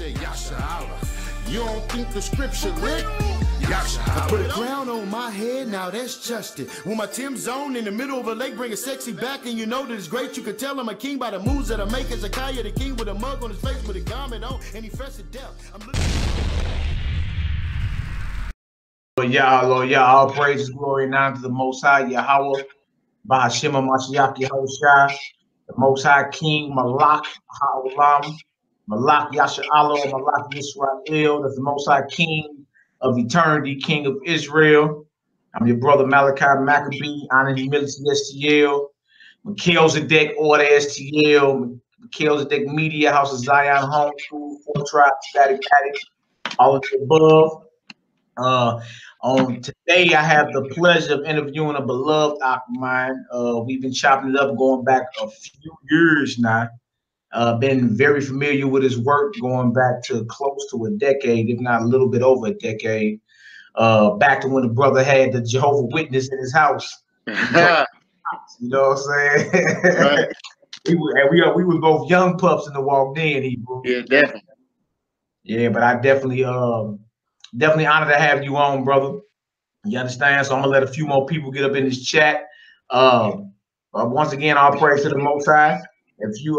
said, Yasha Allah. You don't think the scripture lit? Yasha Allah. I put a crown on my head, now that's just it. With my Tim's on in the middle of a lake, bring a sexy back, and you know that it's great. You can tell I'm a king by the moves that I make. Hezekiah the king with a mug on his face with a garment on, and he fresh to death. I'm looking. Lord, all praises, glory, and honor to the Most High, Yahweh, Bahashima Mashiach, Yahushua, the Most High King, Malak, Ha'olam, Malak Yasha Allah, Malak Yisrael, that's the Most High King of eternity, King of Israel. I'm your brother Malachi Mcabee, Honor Humility STL, Mcabee Order STL, Mcabee Media, House of Zion, Home School, Four Tribes, Static Attic, all of the above. On today, I have the pleasure of interviewing a beloved of mine. We've been chopping it up going back a few years now. Been very familiar with his work going back to close to a decade, if not a little bit over a decade. Back to when the brother had the Jehovah's Witness in his house. You know what I'm saying? Right. we were both young pups in the walk in. Yeah, definitely. Yeah, but I definitely honored to have you on, brother. You understand? So I'm gonna let a few more people get up in this chat. Once again, all praise to the Most High. If you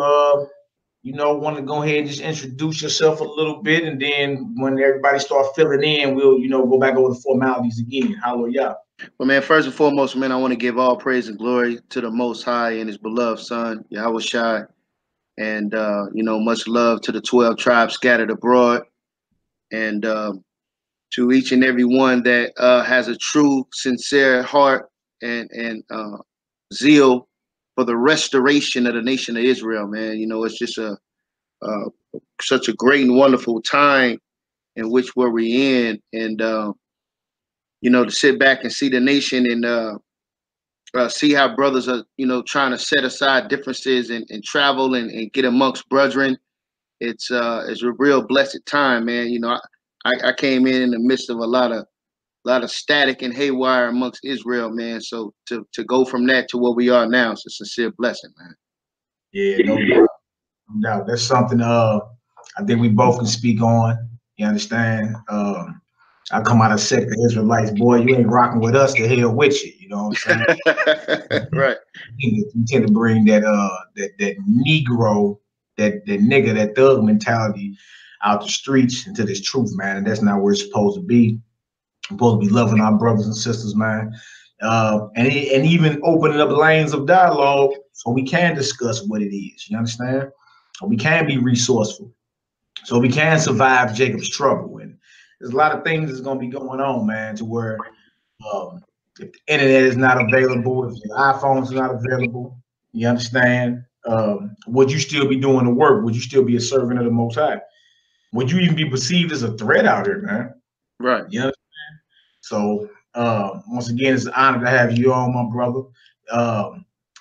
want to go ahead and just introduce yourself a little bit, and then when everybody start filling in, we'll go back over the formalities again. Hallelujah. Well, man, first and foremost, man, I want to give all praise and glory to the Most High and His beloved Son, Yahushua, and much love to the 12 tribes scattered abroad, and to each and every one that has a true, sincere heart and zeal for the restoration of the nation of Israel, man. It's just such a great and wonderful time in which we're in, and to sit back and see the nation and see how brothers are, trying to set aside differences and travel and get amongst brethren. It's a real blessed time, man. I came in the midst of a lot of static and haywire amongst Israel, man. So to go from that to where we are now, it's a sincere blessing, man. Yeah, no doubt. That's something I think we both can speak on. You understand? I come out of sect of Israelites, boy, you ain't rocking with us, the hell with you. You know what I'm saying? Right. You tend to bring that Negro, that nigga, that thug mentality out the streets into this truth, man. And that's not where it's supposed to be. We're supposed to be loving our brothers and sisters, man. And even opening up lanes of dialogue so we can discuss what it is. You understand? So we can be resourceful. So we can survive Jacob's trouble. And there's a lot of things that's going to be going on, man, to where if the internet is not available, if your iPhone's not available, you understand? Would you still be doing the work? Would you still be a servant of the Most High? Would you even be perceived as a threat out here, man? Right. You understand? So once again, it's an honor to have you on, my brother.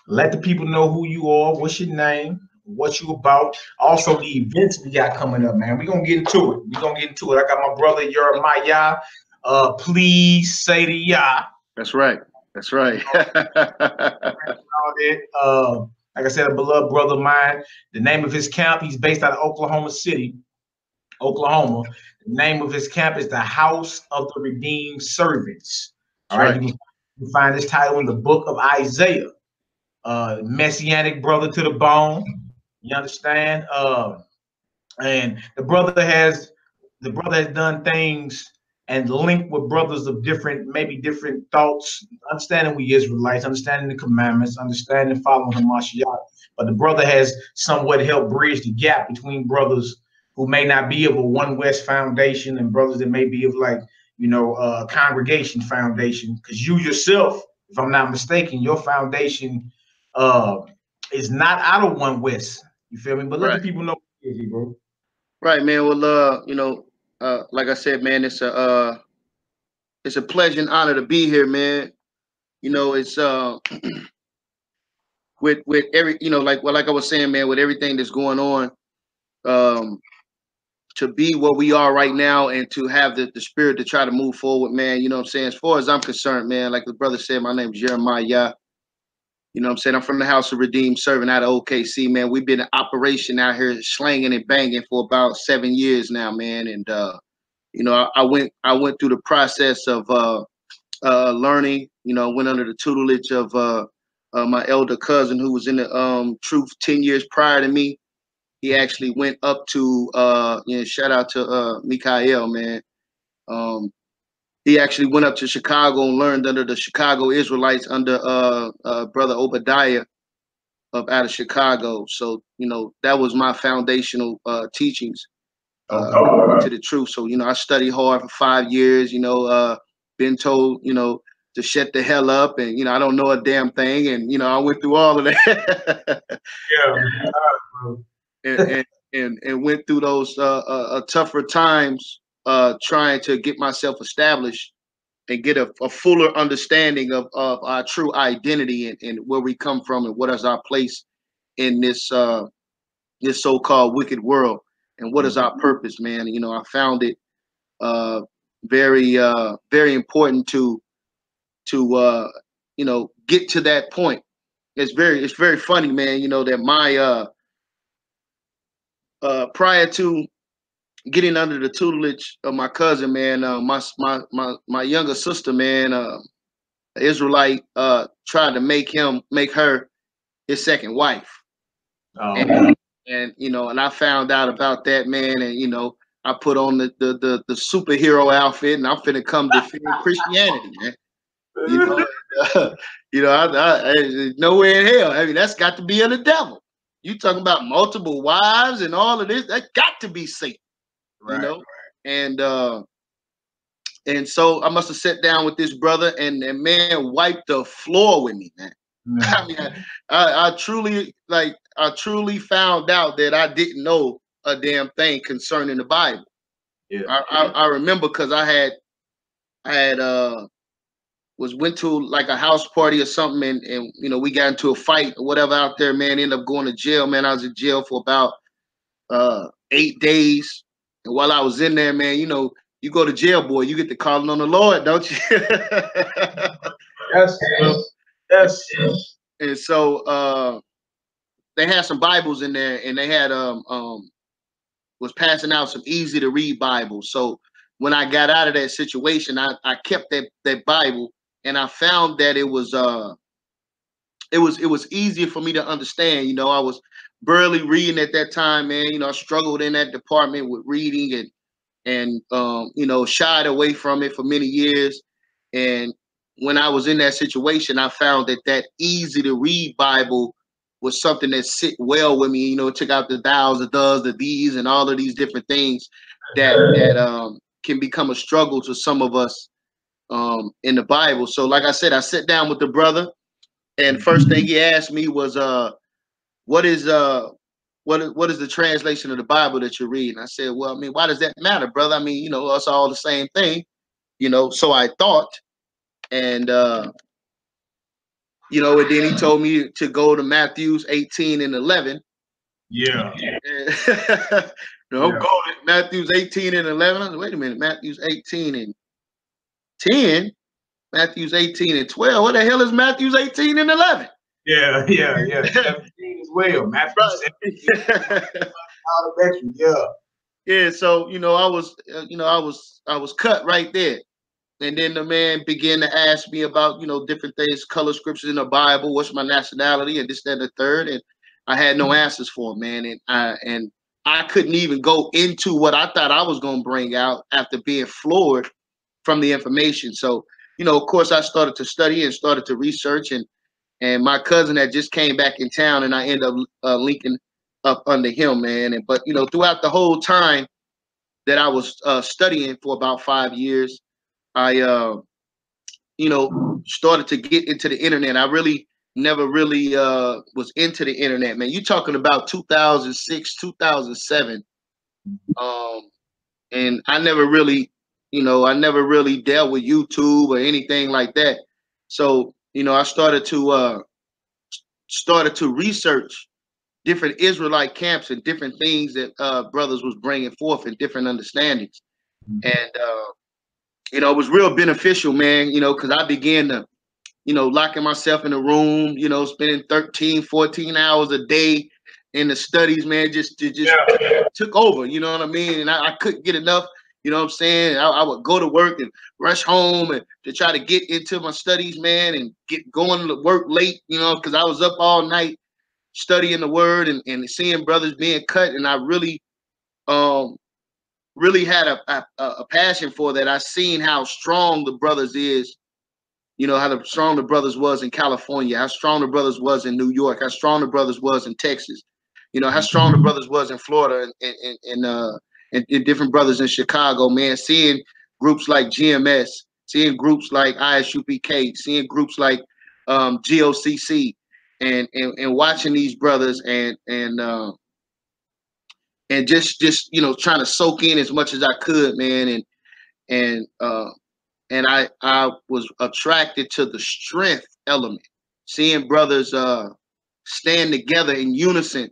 Let the people know who you are, what's your name, what you about. Also, the events we got coming up, man. We're gonna get into it. I got my brother Yirmeyah. Please say the Yah. That's right. Like I said, a beloved brother of mine. The name of his camp, he's based out of Oklahoma City, Oklahoma. The name of his camp is the House of the Redeemed Servants. All right. You can find this title in the book of Isaiah. Messianic brother to the bone. You understand? And the brother has done things and linked with brothers of different thoughts, understanding we Israelites, understanding the commandments, understanding following Hamashiach. But the brother has somewhat helped bridge the gap between brothers who may not be of a One West foundation and brothers that may be of a congregation foundation. Because you yourself, if I'm not mistaken, your foundation is not out of One West. You feel me? But let the people know who it is, bro. Right, man. Well, like I said, man, it's a pleasure and honor to be here, man. It's with every, like I was saying, man, with everything that's going on, to be where we are right now and to have the spirit to try to move forward, man. You know what I'm saying? As far as I'm concerned, man, like the brother said, my name is Yirmeyah. You know what I'm saying? I'm from the House of Redeemed, serving out of OKC, man. We've been in operation out here slanging and banging for about 7 years now, man. And you know, I went through the process of learning, you know, went under the tutelage of my elder cousin who was in the truth 10 years prior to me. He actually went up to you know, shout out to Mikael, man. He actually went up to Chicago and learned under the Chicago Israelites under brother Obadiah up out of Chicago. So, you know, that was my foundational teachings to the truth. So, you know, I studied hard for 5 years, you know, been told, you know, to shut the hell up, and, you know, I don't know a damn thing. And, you know, I went through all of that. Yeah. and went through those tougher times trying to get myself established and get a fuller understanding of our true identity and where we come from and what is our place in this this so-called wicked world, and what is our purpose, man. You know, I found it very important to you know, get to that point. It's very funny, man. You know, that my prior to getting under the tutelage of my cousin, man, my younger sister, man, Israelite, tried to make her his second wife. And you know, and I found out about that, man, and you know, I put on the superhero outfit, and I'm finna come defend Christianity, man. You know, you know, there's nowhere in hell. I mean, that's got to be of the devil. You talking about multiple wives and all of this? That got to be Satan, right, you know. Right. And so I must have sat down with this brother, and man wiped the floor with me, man. I mean, I truly found out that I didn't know a damn thing concerning the Bible. Yeah. I remember because I had went to like a house party or something, and you know, we got into a fight or whatever out there, man. Ended up going to jail, man. I was in jail for about 8 days. And while I was in there, man, you know, you go to jail, boy, you get to calling on the Lord, don't you? Yes. And so they had some Bibles in there, and they had was passing out some easy to read Bibles. So when I got out of that situation, I kept that Bible, and I found that it was easier for me to understand. You know, I was barely reading at that time, man. You know, I struggled in that department with reading and you know, shied away from it for many years. And when I was in that situation, I found that easy to read Bible was something that sit well with me. You know, it took out the thous, the does, the these, and all of these different things that can become a struggle to some of us in the Bible. So like I said, I sat down with the brother, and first thing he asked me was, what is the translation of the Bible that you're reading? I said, well, I mean, why does that matter, brother? I mean, you know, it's all the same thing, you know, so I thought. And, you know, and then he told me to go to Matthews 18 and 11. Yeah. No, yeah. Go to Matthews 18 and 11. I said, wait a minute, Matthews 18 and 10, Matthews 18 and 12. What the hell is Matthews 18 and 11? Yeah. 17 as well. Matthews 17. Yeah. So, you know, I was cut right there. And then the man began to ask me about, you know, different things, color scriptures in the Bible, what's my nationality, and this, that, and the third. And I had no answers for him, man. And I couldn't even go into what I thought I was going to bring out after being floored from the information. So, you know, of course, I started to study and started to research. And my cousin had just came back in town, and I ended up linking up under him, man. But, you know, throughout the whole time that I was studying for about 5 years, I, you know, started to get into the internet. I really never really was into the internet, man. You talking about 2006, 2007. And I never really, you know, dealt with YouTube or anything like that. So, you know, I started to research different Israelite camps and different things that brothers was bringing forth and different understandings. And, you know, it was real beneficial, man, you know, because I began to you know, locking myself in a room, you know, spending 13, 14 hours a day in the studies, man, just took over, you know what I mean? And I couldn't get enough, you know what I'm saying? I would go to work and rush home and to try to get into my studies, man, and get going to work late, you know, because I was up all night studying the word and seeing brothers being cut. And I really had a passion for that. I seen how strong the brothers is, you know, how strong the brothers was in California, how strong the brothers was in New York, how strong the brothers was in Texas, you know, how strong the brothers was in Florida and different brothers in Chicago, man. Seeing groups like GMS, seeing groups like ISUPK, seeing groups like GOCC, and watching these brothers and just you know, trying to soak in as much as I could, man, and I was attracted to the strength element, seeing brothers stand together in unison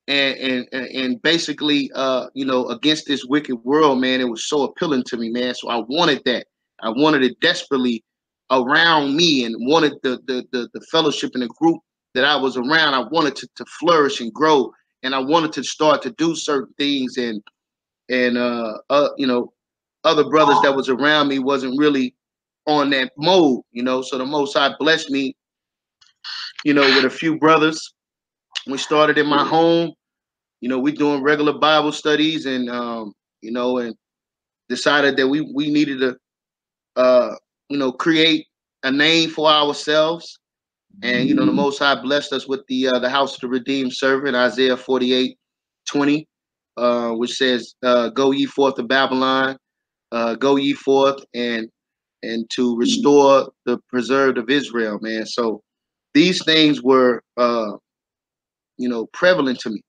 and basically you know, against this wicked world, man. It was so appealing to me, man. So I wanted that. I wanted it desperately around me, and wanted the fellowship and the group that I was around. I wanted to flourish and grow, and I wanted to start to do certain things, and you know, other brothers that was around me wasn't really on that mode, you know. So the Most High blessed me, you know, with a few brothers. We started in my home, you know, we doing regular Bible studies, and you know, and decided that we needed to you know, create a name for ourselves. And you know, the Most High blessed us with the house of the redeemed servant, Isaiah 48:20, which says, "Go ye forth to Babylon, go ye forth and to restore the preserved of Israel," man. So these things were you know, prevalent to me.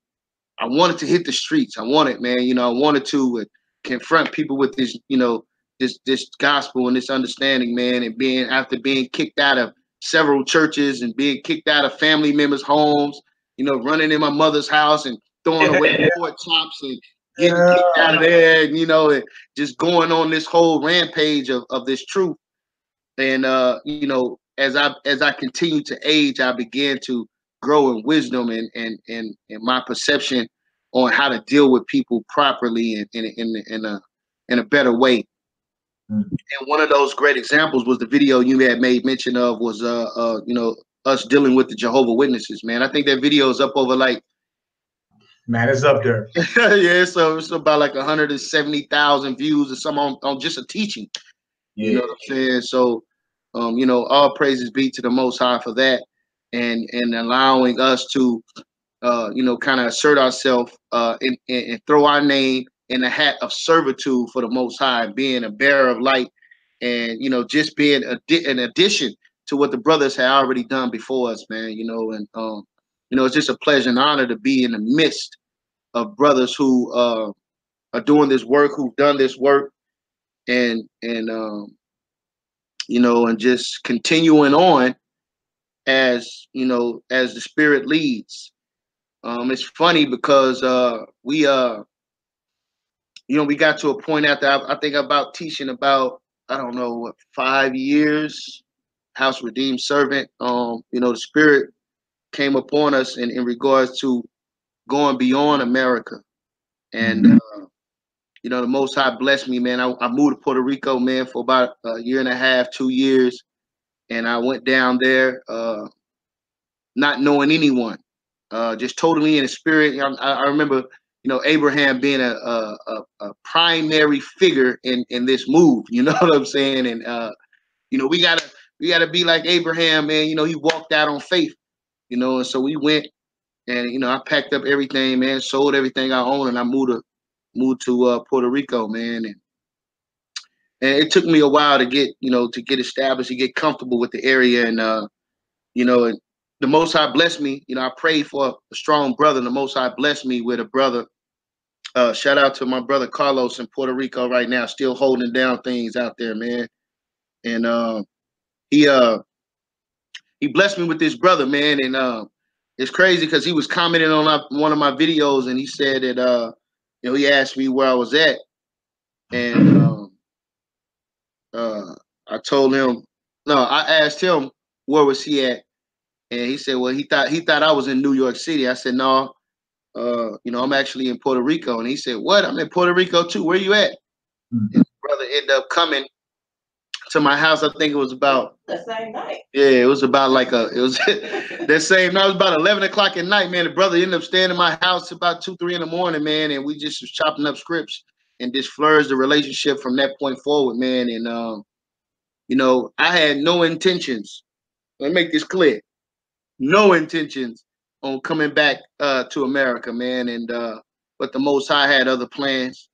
I wanted to hit the streets. I wanted, man, you know, I wanted to confront people with this, you know, this gospel and this understanding, man. And after being kicked out of several churches and being kicked out of family members' homes, you know, running in my mother's house and throwing away pork chops and getting kicked out of there, and you know, and just going on this whole rampage of this truth. And you know, as I continued to age, I began to grow in wisdom and my perception on how to deal with people properly and in a better way. And one of those great examples was the video you had made mention of, was you know, us dealing with the Jehovah Witnesses, man. I think that video is up over like, man, it's up there. yeah, so it's about like 170,000 views or something on just a teaching. Yeah. You know what I'm saying? So you know, all praises be to the Most High for that, and allowing us to you know, kind of assert ourselves and throw our name in the hat of servitude for the Most High, being a bearer of light, and you know, just being an addition to what the brothers had already done before us, man. You know, and you know, it's just a pleasure and honor to be in the midst of brothers who are doing this work, who've done this work, and you know, and just continuing on as, you know, as the Spirit leads. It's funny because we you know, we got to a point after I think about teaching about, I don't know what, 5 years, House Redeemed Servant. You know, the Spirit came upon us in regards to going beyond America, and you know, the Most High blessed me, man. I moved to Puerto Rico, man, for about a year and a half, 2 years, and I went down there not knowing anyone, just totally in the spirit. I remember, you know, Abraham being a primary figure in this move. You know what I'm saying? And you know, we gotta be like Abraham, man. You know, he walked out on faith. You know, and so we went, and you know, I packed up everything, man, sold everything I owned, and I moved to Puerto Rico, man. And it took me a while to get, you know, to get established, to get comfortable with the area, and you know, and the Most High blessed me. You know, I prayed for a strong brother, and the Most High blessed me with a brother. Shout out to my brother Carlos in Puerto Rico right now, still holding down things out there, man. And he blessed me with this brother, man. And it's crazy because he was commenting on one of my videos, and he said that you know, he asked me where I was at, and I told him, no, I asked him where was he at? And he said, well, he thought I was in New York City. I said, no, you know, I'm actually in Puerto Rico. And he said, what? I'm in Puerto Rico too. Where you at? And his brother ended up coming to my house. I think it was about the same night. Yeah, it was about that same night. It was about 11 o'clock at night, man. The brother ended up staying in my house about 2, 3 in the morning, man. And we just was chopping up scripts and just flourished the relationship from that point forward, man. And, you know, I had no intentions. Let me make this clear. No intentions on coming back to America, man. And but the Most High had other plans.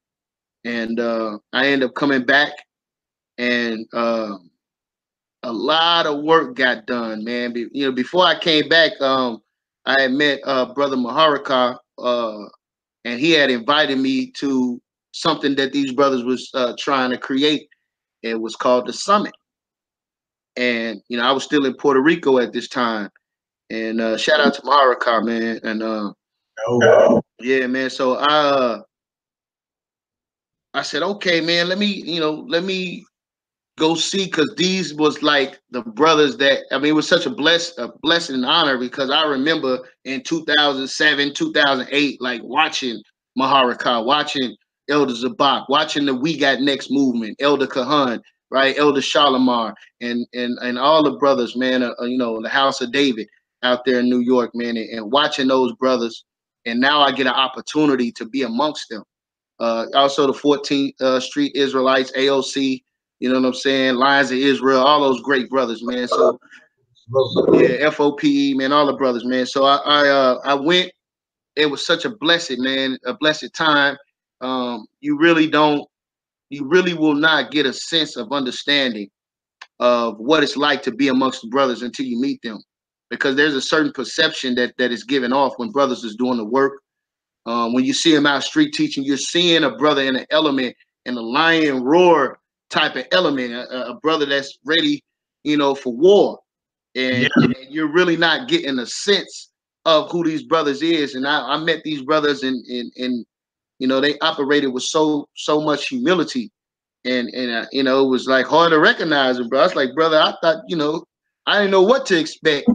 And I ended up coming back, and a lot of work got done, man. You know, before I came back, I had met Brother Maharaka, and he had invited me to something that these brothers was trying to create. It was called the Summit. And, you know, I was still in Puerto Rico at this time. And shout out to Maharaka, man. And yeah, man. So I said, okay, man, let me go see, because these was like the brothers that, I mean, it was such a blessing and honor, because I remember in 2007, 2008, like watching Maharaka, watching Elder Zabak, watching the We Got Next movement, Elder Kahan, right, Elder Shalimar, and all the brothers, man, you know, the House of David out there in New York, man, and watching those brothers. And now I get an opportunity to be amongst them. Also the 14th Street Israelites, AOC, you know what I'm saying? Lions of Israel, all those great brothers, man. So yeah, FOPE, man, all the brothers, man. So I went. It was such a blessed, man, a blessed time. You really will not get a sense of understanding of what it's like to be amongst the brothers until you meet them, because there's a certain perception that is given off when brothers is doing the work. When you see them out street teaching, you're seeing a brother in an element, in a lion roar type of element, a brother that's ready, you know, for war. And you're really not getting a sense of who these brothers is. And I met these brothers, and you know, they operated with so much humility, and you know, it was like hard to recognize them, bro. I was like, brother, I thought, you know, I didn't know what to expect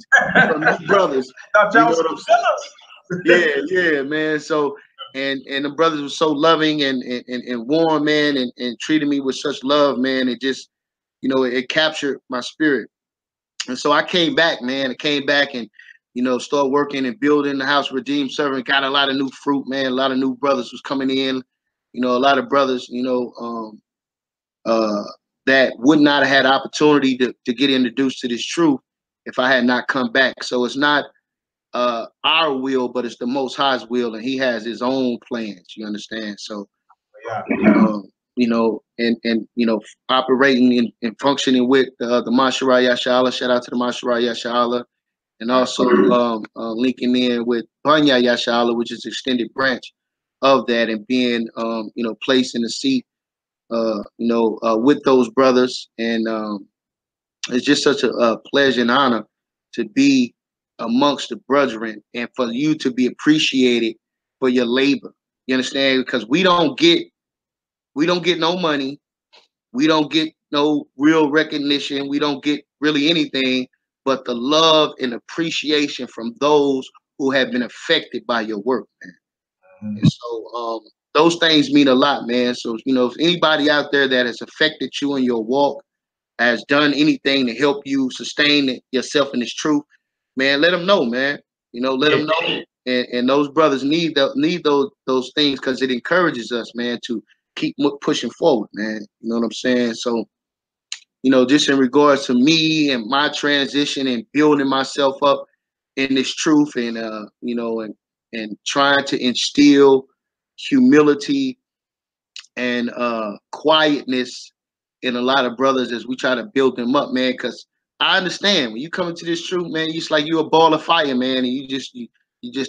from these brothers. You know what I'm saying? Yeah, man. So and the brothers were so loving and warm, man, and treated me with such love, man. It just, you know, it captured my spirit. And so I came back, man. I came back and, you know, started working and building the House Redeemed Servant. Got a lot of new fruit, man. A lot of new brothers was coming in. You know, a lot of brothers, you know, that would not have had opportunity to get introduced to this truth if I had not come back. So it's not our will, but it's the Most High's will, and He has His own plans. You understand? So, you know, and you know, operating and functioning with the Masharah Yashala. Shout out to the Masharah Yashala, and also linking in with Banya Yashala, which is extended branch of that, and being you know, placed in the seat, you know, with those brothers. And it's just such a pleasure and honor to be amongst the brethren, and for you to be appreciated for your labor. You understand? Because we don't get no money, we don't get no real recognition, we don't get really anything but the love and appreciation from those who have been affected by your work, man. And so those things mean a lot, man. So, you know, if anybody out there that has affected you in your walk, has done anything to help you sustain yourself in this truth, man, let them know, man. You know, let them know. And those brothers need those things, because it encourages us, man, to keep pushing forward, man. You know what I'm saying? So, you know, just in regards to me and my transition and building myself up in this truth, and you know, and trying to instill humility and quietness in a lot of brothers as we try to build them up, man. Because I understand when you come into this truth, man, it's like you're a ball of fire, man, and you just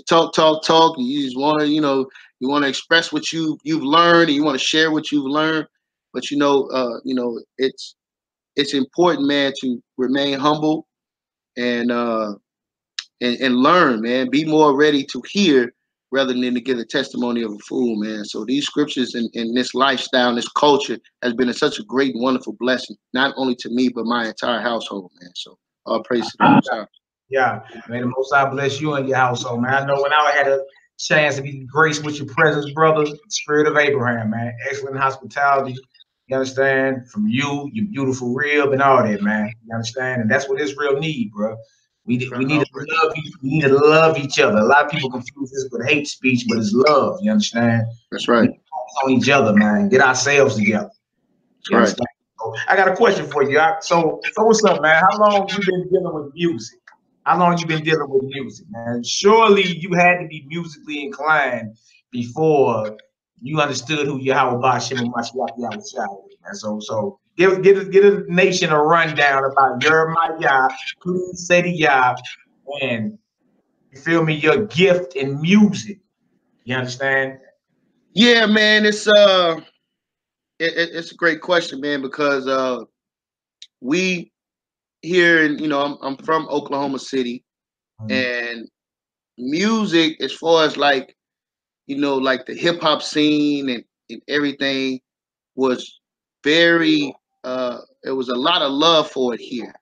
talk, and you just want to, you know, you want to express what you've learned, and you want to share what you've learned. But you know, it's important, man, to remain humble and learn, man. Be more ready to hear rather than to give the testimony of a fool, man. So these scriptures and this lifestyle and this culture has been such a great, wonderful blessing, not only to me, but my entire household, man. So All praise to the Most High. Yeah, may the Most High bless you and your household, man. I know when I had a chance to be graced with your presence, brother, spirit of Abraham, man. Excellent hospitality. You understand? From you, your beautiful rib, and all that, man. You understand? And that's what Israel need, bro. We need to love. We need to love each other. A lot of people confuse this with hate speech, but it's love. You understand? That's right. We focus on each other, man. Get ourselves together. You That's understand? So, I got a question for you. So what's up, man? How long you been dealing with music? How long you been dealing with music, man? Surely you had to be musically inclined before you understood who Yahweh Bashim and Mashiach Yahweh is, man. So give a nation a rundown about Yirmeyah, please say to Yah, and you feel me, your gift in music. You understand? Yeah, man. It's a great question, man, because we here, and I'm from Oklahoma City, and music, as far as like the hip hop scene and everything, was very it was a lot of love for it here,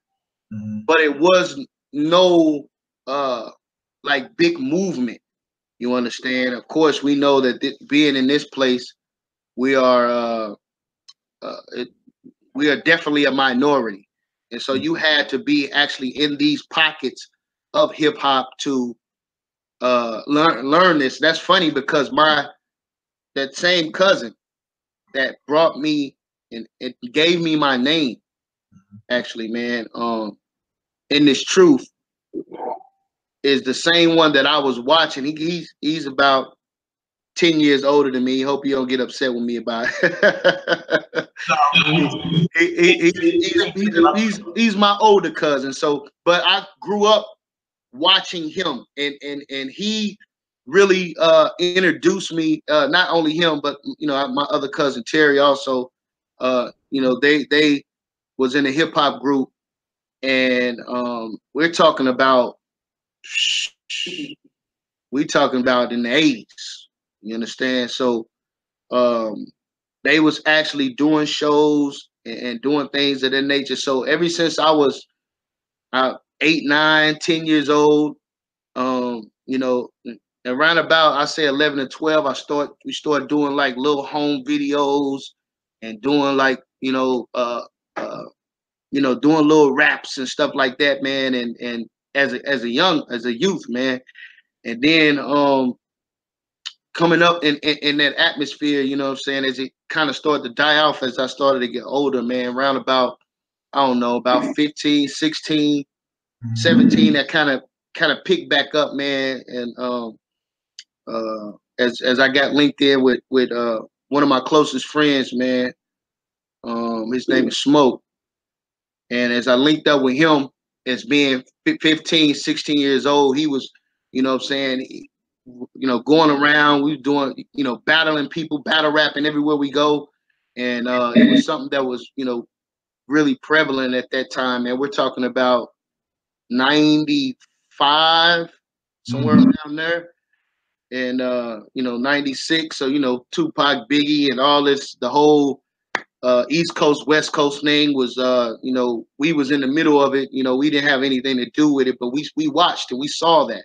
but it was no like big movement. You understand? Of course, we know that being in this place, we are we are definitely a minority, and so you had to be actually in these pockets of hip hop to learn this. That's funny because that same cousin that brought me and it gave me my name, actually, man, in this truth, is the same one that I was watching. He's about 10 years older than me. Hope you don't get upset with me about it. He's my older cousin. So, but I grew up watching him, and he really introduced me. Not only him, but my other cousin Terry also. They was in a hip hop group, and we're talking about in the 80s. You understand? So they was actually doing shows and doing things of that nature. So ever since I was 8, 9, 10 years old, around about I say 11 and 12, we started doing like little home videos and doing like doing little raps and stuff like that, man. And as a youth, man, and then coming up in that atmosphere, you know what I'm saying, as it kind of started to die off as I started to get older, man, around about, I don't know, about 15, 16, 17, that kind of picked back up, man. And as I got linked in with one of my closest friends, man, his name is Smoke. And as I linked up with him as being 15, 16 years old, he was, you know what I'm saying, going around, we were doing, battling people, battle rapping everywhere we go. And it was something that was, really prevalent at that time. And we're talking about 95, somewhere around there. And, 96. So, Tupac, Biggie, and all this, the whole East Coast, West Coast thing was, we was in the middle of it. We didn't have anything to do with it, but we watched and we saw that.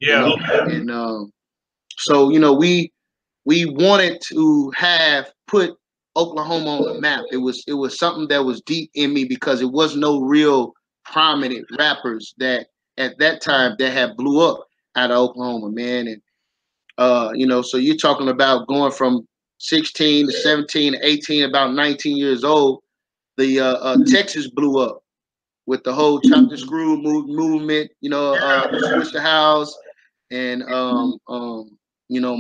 Yeah. And so, we wanted to put Oklahoma on the map. It was something that was deep in me because it was no real prominent rappers that at that time that had blew up out of Oklahoma, man. And so you're talking about going from 16 to 17 to 18, about 19 years old. The Texas blew up with the whole Chop the Screw movement, Switch the House, and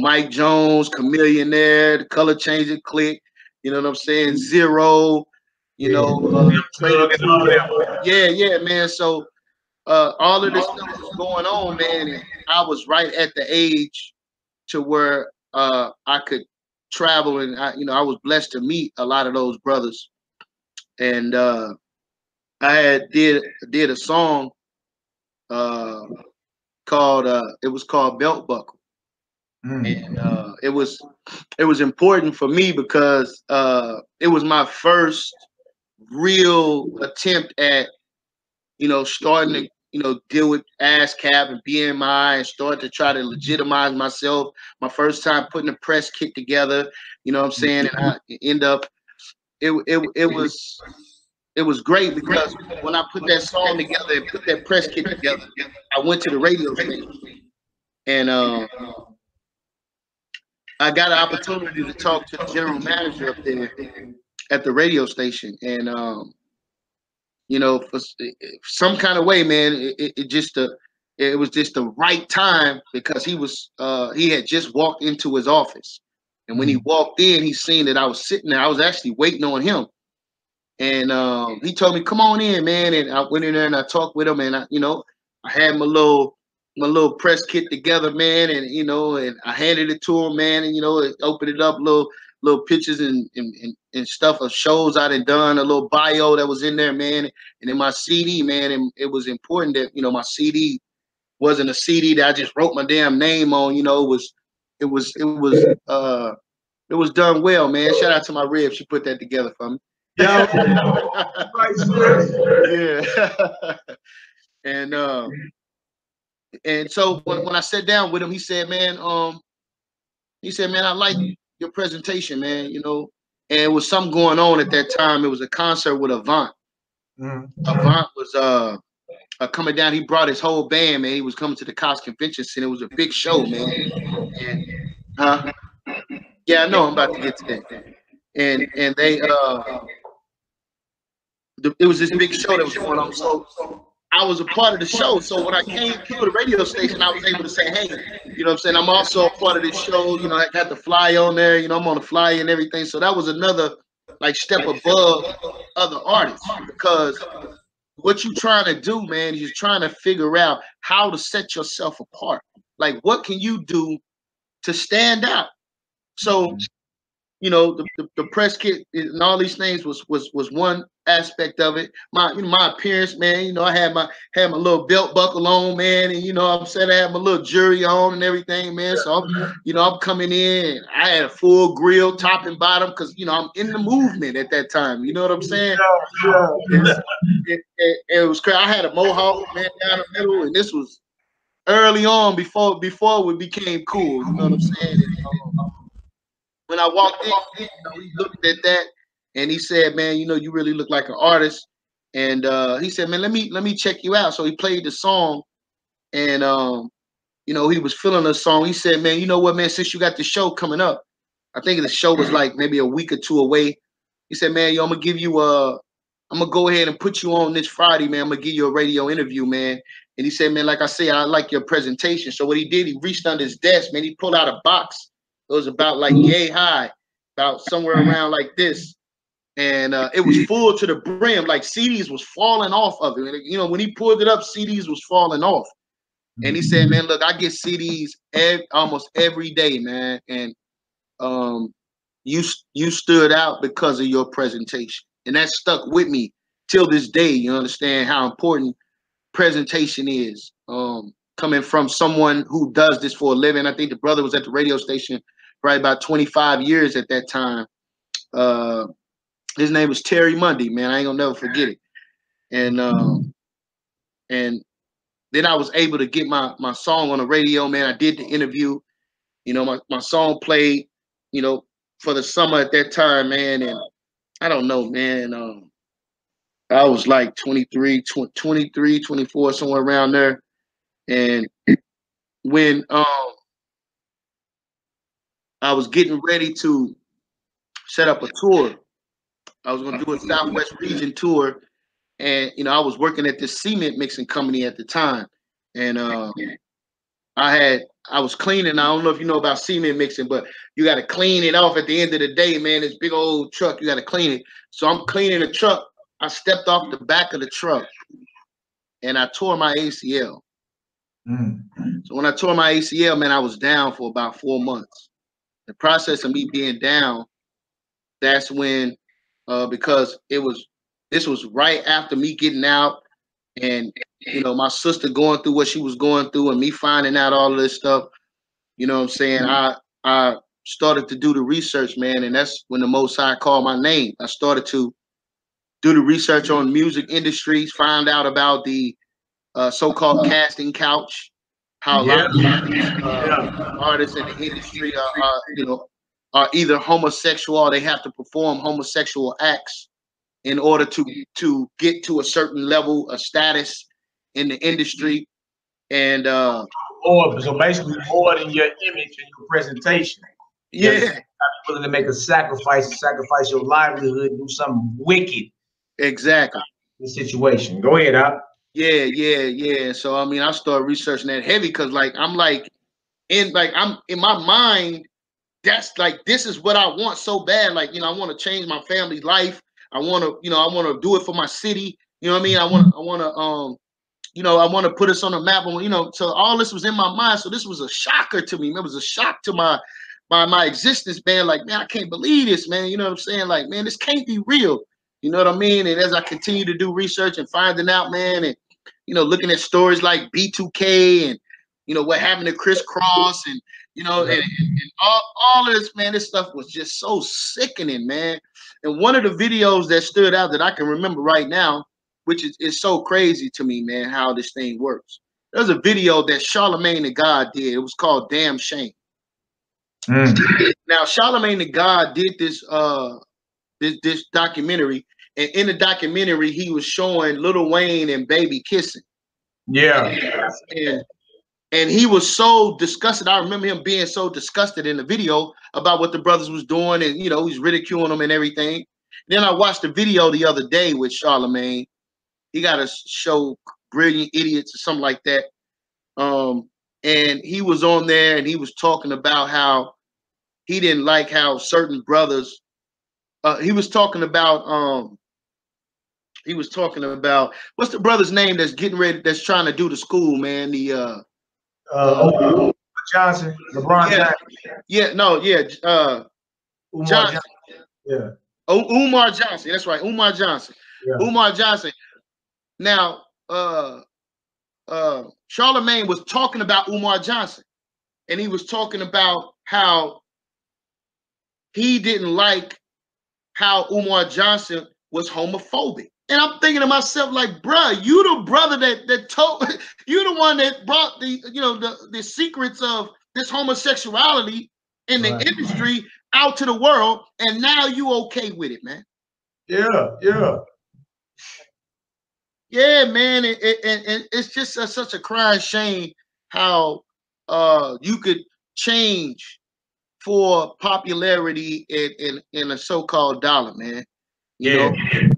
Mike Jones, Chameleonaire, the Color Changer Click, you know what I'm saying? Zero, yeah, man. So all of this stuff was going on, man, and I was right at the age to where I could travel, and I was blessed to meet a lot of those brothers, and I had did a song called Belt Buckle. And it was important for me because it was my first real attempt at starting to, deal with ASCAP and BMI and start to try to legitimize myself. My first time putting a press kit together, you know what I'm saying? And I end up, it was great because when I put that song together and put that press kit together, I went to the radio station and I got an opportunity to talk to the general manager up there at the radio station. And, for some kind of way, man, it was just the right time because he had just walked into his office. And when he walked in, he seen that I was sitting there. I was actually waiting on him. And he told me, come on in, man. And I went in there and I talked with him. And, I had my little press kit together, man. And, and I handed it to him, man. And, it opened it up, little pictures and stuff of shows I done, a little bio that was in there, man. And in my CD, man, and it was important that, my CD wasn't a CD that I just wrote my damn name on. It was done well, man. Shout out to my rib. She put that together for me. Yeah. And so when I sat down with him, he said, man, I like your presentation, man, and it was something going on at that time. It was a concert with Avant. Avant was coming down. He brought his whole band, man. He was coming to the Cox Convention Center. It was a big show, man. And, yeah, I know I'm about to get to that. And they it was this big show that was going on. So I was a part of the show. So when I came to the radio station, I was able to say, hey, you know what I'm saying? I'm also a part of this show. I got the fly on there. I'm on the fly and everything. So that was another step above other artists, because what you're trying to do, man, is you're trying to figure out how to set yourself apart. Like, what can you do to stand out? So, the press kit and all these things was one aspect of it. My appearance, man. I had my little belt buckle on, man, and I'm saying I had my little jewelry on and everything, man. So I'm coming in. I had a full grill, top and bottom, because I'm in the movement at that time. You know what I'm saying? Yeah. It was crazy. I had a mohawk, man, down the middle, and this was early on before it became cool. You know what I'm saying? When I walked in, he looked at that and he said, man, you really look like an artist. And he said, man, let me check you out. So he played the song and, he was feeling the song. He said, man, you know what, man, since you got the show coming up, I think the show was like maybe a week or two away. He said, man, I'm going to give you I'm going to go ahead and put you on this Friday, man. I'm going to give you a radio interview, man. And he said, man, like I say, I like your presentation. So what he did, he reached under his desk, man. He pulled out a box. It was about like yay high, about somewhere around like this. And it was full to the brim, like CDs was falling off of it. And, when he pulled it up, CDs was falling off. And he said, man, look, I get CDs almost every day, man. And you stood out because of your presentation. And that stuck with me till this day. You understand how important presentation is. Coming from someone who does this for a living. I think the brother was at the radio station probably about 25 years at that time. His name was Terry Mundy, man. I ain't gonna never forget it. And then I was able to get my song on the radio, man. I did the interview. My song played, for the summer at that time, man. And I don't know, man. I was like 23, 24, somewhere around there. And when I was getting ready to set up a tour, I was going to do a Southwest region tour. And, I was working at this cement mixing company at the time. And I was cleaning. I don't know if you know about cement mixing, but you got to clean it off at the end of the day, man. This big old truck, you got to clean it. So I'm cleaning the truck. I stepped off the back of the truck and I tore my ACL. So when I tore my ACL, man, I was down for about 4 months. The process of me being down, that's when, because this was right after me getting out and, my sister going through what she was going through and me finding out all of this stuff, you know what I'm saying? I started to do the research, man, and that's when the Most High called my name. I started to do the research on music industries, find out about the so-called casting couch, how a lot of these artists in the industry are either homosexual or they have to perform homosexual acts in order to get to a certain level of status in the industry. And so basically more than your image and your presentation. Yeah. You're willing to make a sacrifice your livelihood, do something wicked. Exactly. The situation. Go ahead, Al. Yeah. So I mean, I started researching that heavy because I'm in my mind, that's like, this is what I want so bad. Like, I want to change my family's life. I want to do it for my city. You know what I mean? I want to put us on the map. So all this was in my mind. So this was a shocker to me. It was a shock to my existence, man. Like, man, I can't believe this, man. You know what I'm saying? Like, man, this can't be real. You know what I mean? And as I continue to do research and finding out, man, and, looking at stories like B2K and, what happened to Chris Cross and, and all of this, man, this stuff was just so sickening, man. And one of the videos that stood out that I can remember right now, which is so crazy to me, man, how this thing works. There's a video that Charlemagne the God did. It was called Damn Shame. Now, Charlemagne the God did this this documentary, and in the documentary, he was showing Lil Wayne and Baby kissing. Yeah. And he was so disgusted. I remember him being so disgusted in the video about what the brothers was doing, and he's ridiculing them and everything. Then I watched the video the other day with Charlemagne. He got a show, Brilliant Idiots or something like that. And he was on there and he was talking about how he didn't like how certain brothers. He was talking about what's the brother's name that's getting ready, that's trying to do the school, man. The Johnson, LeBron Jackson. Umar Johnson. Yeah. Umar Johnson. That's right, Umar Johnson. Yeah. Umar Johnson. Now, Charlemagne was talking about Umar Johnson, and he was talking about how he didn't like how Umar Johnson was homophobic. And I'm thinking to myself, like, bruh, you the brother that told, you the one that brought the secrets of this homosexuality in the industry out to the world, and now you okay with it, man. Yeah, man. And it's just such a crying shame how you could change for popularity in a so-called dollar, man. You know,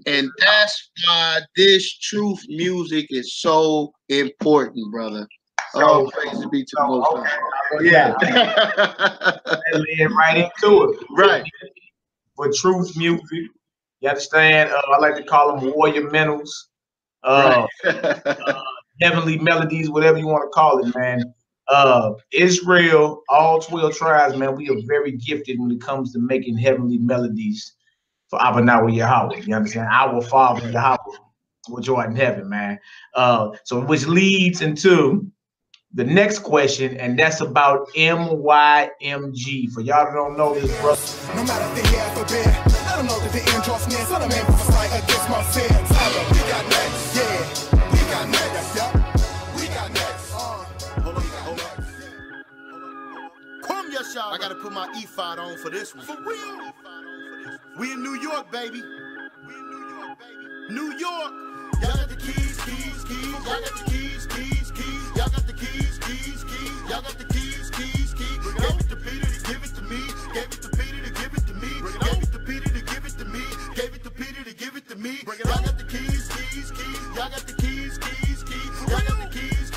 and that's why this truth music is so important, brother. Oh, praise be to the Most High. Yeah. Led right into it. Right. For truth music, you understand? I like to call them warrior mentals, heavenly melodies, whatever you want to call it, man. Israel, all 12 tribes, man, we are very gifted when it comes to making heavenly melodies for Abba Yahweh. You understand? Our Father Yahweh, which art in heaven, man. So which leads into the next question, and that's about MYMG. For y'all that don't know this, bro. No matter the alphabet, let them know that the end draws near. So the man fight against my sins. We got next, yeah. We got next, yeah. We got next. Hold on. Come, yes, y'all. I gotta put my E5 on for this one. For real. We in New York, baby. New York. Y'all got the keys. Y'all got the keys. Y'all got the keys. Y'all got the keys. Gave it to Peter to give it to me. Gave it to Peter to give it to me. Gave it to Peter to give it to me. Gave it to Peter to give it to me. Y'all got the keys. Y'all got the keys. Y'all got the keys.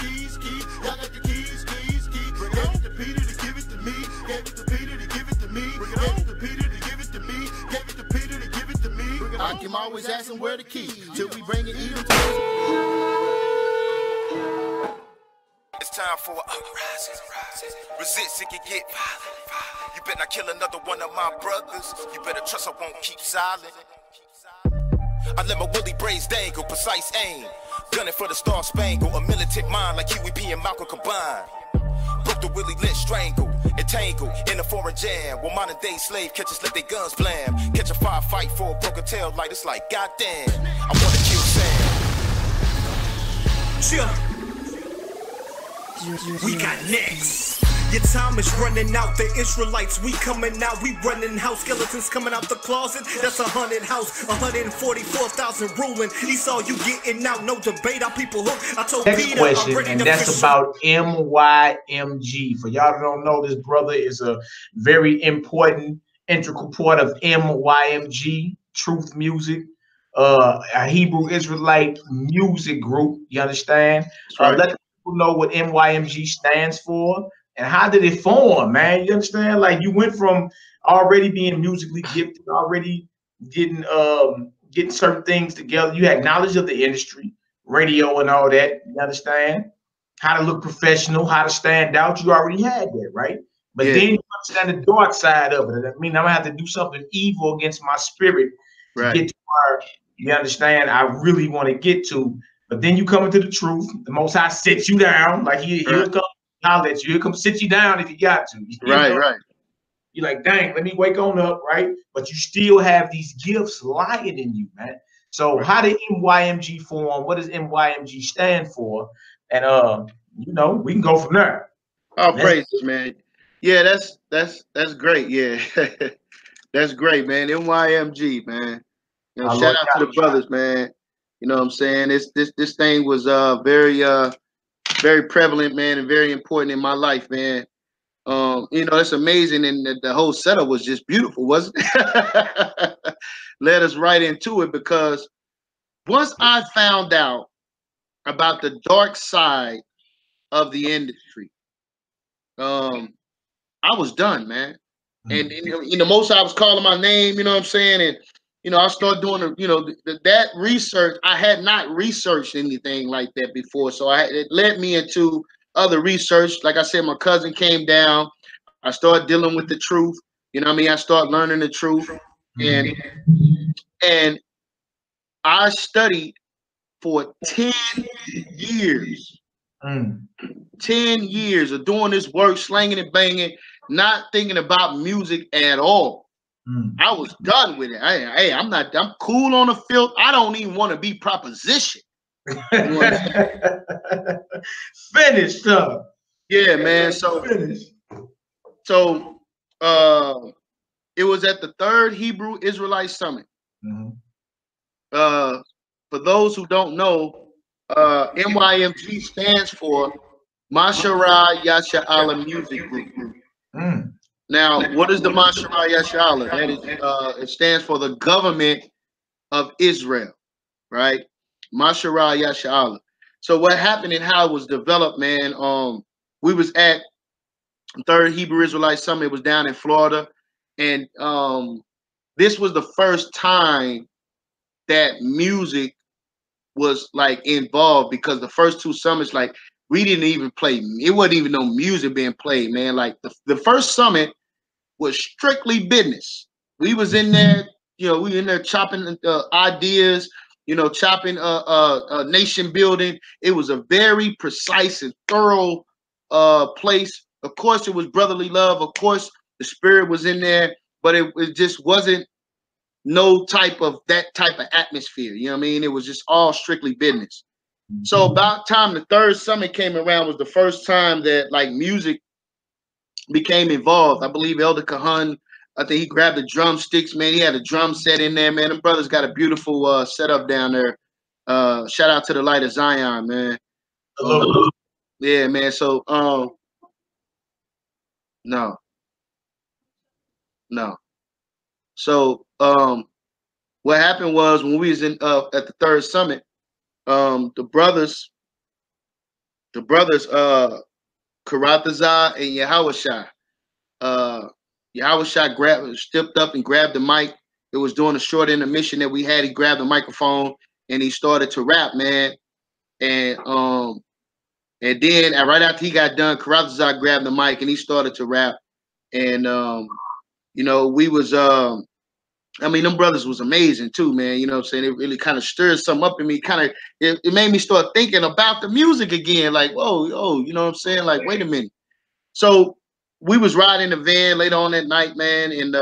Y'all got the keys. Gave it to Peter to give it to me. Gave it to Peter to give it to me. Gave it to Peter to give it to me. Gave it to Peter to give it to me. I can always ask him where the key till we bring it even to. It's time for a uprising. Resist, it can get violent. You better not kill another one of my brothers. You better trust I won't keep silent. I let my Willie Braves dangle, precise aim. Gunning for the Star Spangled, a militant mind like Huey P and Malcolm combined. Broke the Willie Lynch strangle. tangle in a foreign jam. While modern day slave catchers let their guns blam. Catch a firefight for a broken tail light. It's like, goddamn, I wanna kill Sam. Chill. We got next. Your time is running out. The Israelites, we coming out. We running house. Skeletons coming out the closet. That's 100 house. 144,000 ruling. Esau, you getting out. No debate. Our people hooked. I told Next Peter, question, I'm ready and to that's pursue. about MYMG. For y'all that don't know, this brother is a very important, integral part of MYMG, Truth Music, a Hebrew Israelite music group. You understand? Right. Let people know what MYMG stands for and how did it form, man. You understand? Like, you went from already being musically gifted, already getting certain things together. You had knowledge of the industry, radio and all that. You understand? How to look professional, how to stand out. You already had that, right? But then you understand the dark side of it. I mean, I'm gonna have to do something evil against my spirit to get to where, you understand, I really want to get to. But then you come into the truth. The Most High sits you down, like he'll come holler at you. He'll come sit you down if you got to. You know? Right. You're like, dang, let me wake on up, right? But you still have these gifts lying in you, man. So how did MYMG form? What does MYMG stand for? And you know, we can go from there. Oh, praises, man. Yeah, that's great. Yeah, that's great, man. MYMG, man. You know, shout out to the brothers, man. You know what I'm saying? This thing was very prevalent, man, and very important in my life, man. You know, it's amazing, and the whole setup was just beautiful, wasn't it? Led us right into it, because once I found out about the dark side of the industry, I was done, man. And you know, most I was calling my name, you know what I'm saying, and you know, I started doing that research. I had not researched anything like that before, so it led me into other research. Like I said, my cousin came down. I started dealing with the truth. You know what I mean? I started learning the truth, and I studied for 10 years. 10 years of doing this work, slanging and banging, not thinking about music at all. I was done with it. I'm cool on the field. I don't even want to be propositioned. Finished up. Yeah, man. So it was at the 3rd Hebrew Israelite Summit. For those who don't know, MYMG stands for Mashara Yasha'Allah Music Group. Now, what is the Mashara Yasha'Allah? That is, it stands for the government of Israel, right? Mashara Yasha'Allah. So what happened and how it was developed, man? We was at 3rd Hebrew Israelite Summit. It was down in Florida, and this was the first time that music was like involved, because the first 2 summits, like, we didn't even play. It wasn't even no music being played, man. Like the first summit was strictly business. We was in there, you know, we in there chopping ideas, you know, chopping nation building. It was a very precise and thorough place. Of course, it was brotherly love. Of course, the spirit was in there, but it just wasn't no type of atmosphere. You know what I mean? It was just all strictly business. So about time the 3rd summit came around was the first time that like music became involved. I believe Elder Kahan, I think he grabbed the drumsticks, man. He had a drum set in there, man. Them brothers got a beautiful setup down there. Shout out to the Light of Zion, man. Yeah, man. So no. So what happened was, when we was in at the 3rd summit, the brothers Karatazah and Yahushua. Yahushua stepped up and grabbed the mic. It was during a short intermission that we had. He grabbed the microphone and he started to rap, man. And then right after he got done, Karatazah grabbed the mic and he started to rap. And you know, we was I mean, them brothers was amazing too, man. You know what I'm saying? It really kind of stirred something up in me. It made me start thinking about the music again. Like, whoa, you know what I'm saying? Like, wait a minute. So we was riding the van later on that night, man, and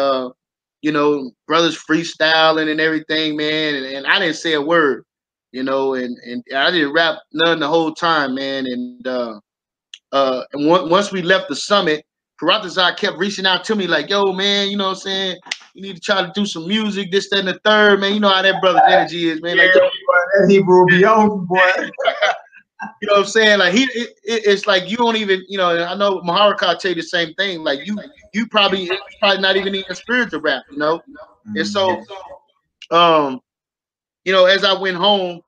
you know, brothers freestyling and everything, man, and I didn't say a word, you know, and I didn't rap none the whole time, man, and once we left the summit, Karatazar kept reaching out to me like, yo, man, you know what I'm saying? You need to try to do some music, this, that, and the third, man. You know how that brother's energy is, man. Yeah, like, boy, that Hebrew be on, boy. You know what I'm saying? Like it's like you don't even, you know. I know Maharaka tell you the same thing. Like you probably not even in your spirit to rap, you know. And so, you know, as I went home,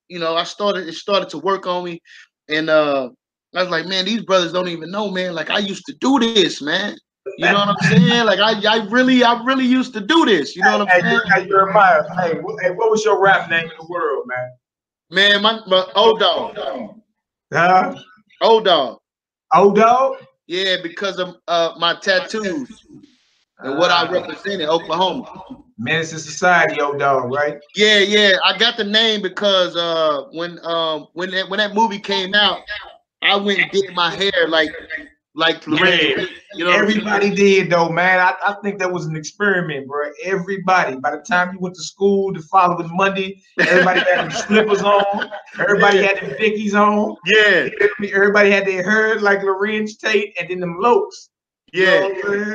you know, it started to work on me, and I was like, man, these brothers don't even know, man. Like I used to do this, man. You know what I'm saying? Like I really used to do this. You know what I'm saying? Hey, Yirmeyah, hey, what was your rap name in the world, man? Man, my old dog. Huh? Old dog. Old dog? Yeah, because of my tattoos and what I represent in Oklahoma. Menace to Society, old dog, right? Yeah. I got the name because when that movie came out, I went and did my hair like Yeah. you know. Everybody did though, man. I think that was an experiment, bro. Everybody. By the time you went to school the following Monday, everybody had them slippers on. Everybody had them Dickies on. Yeah. Everybody had their hair like Lorenz Tate and then them lokes. Yeah.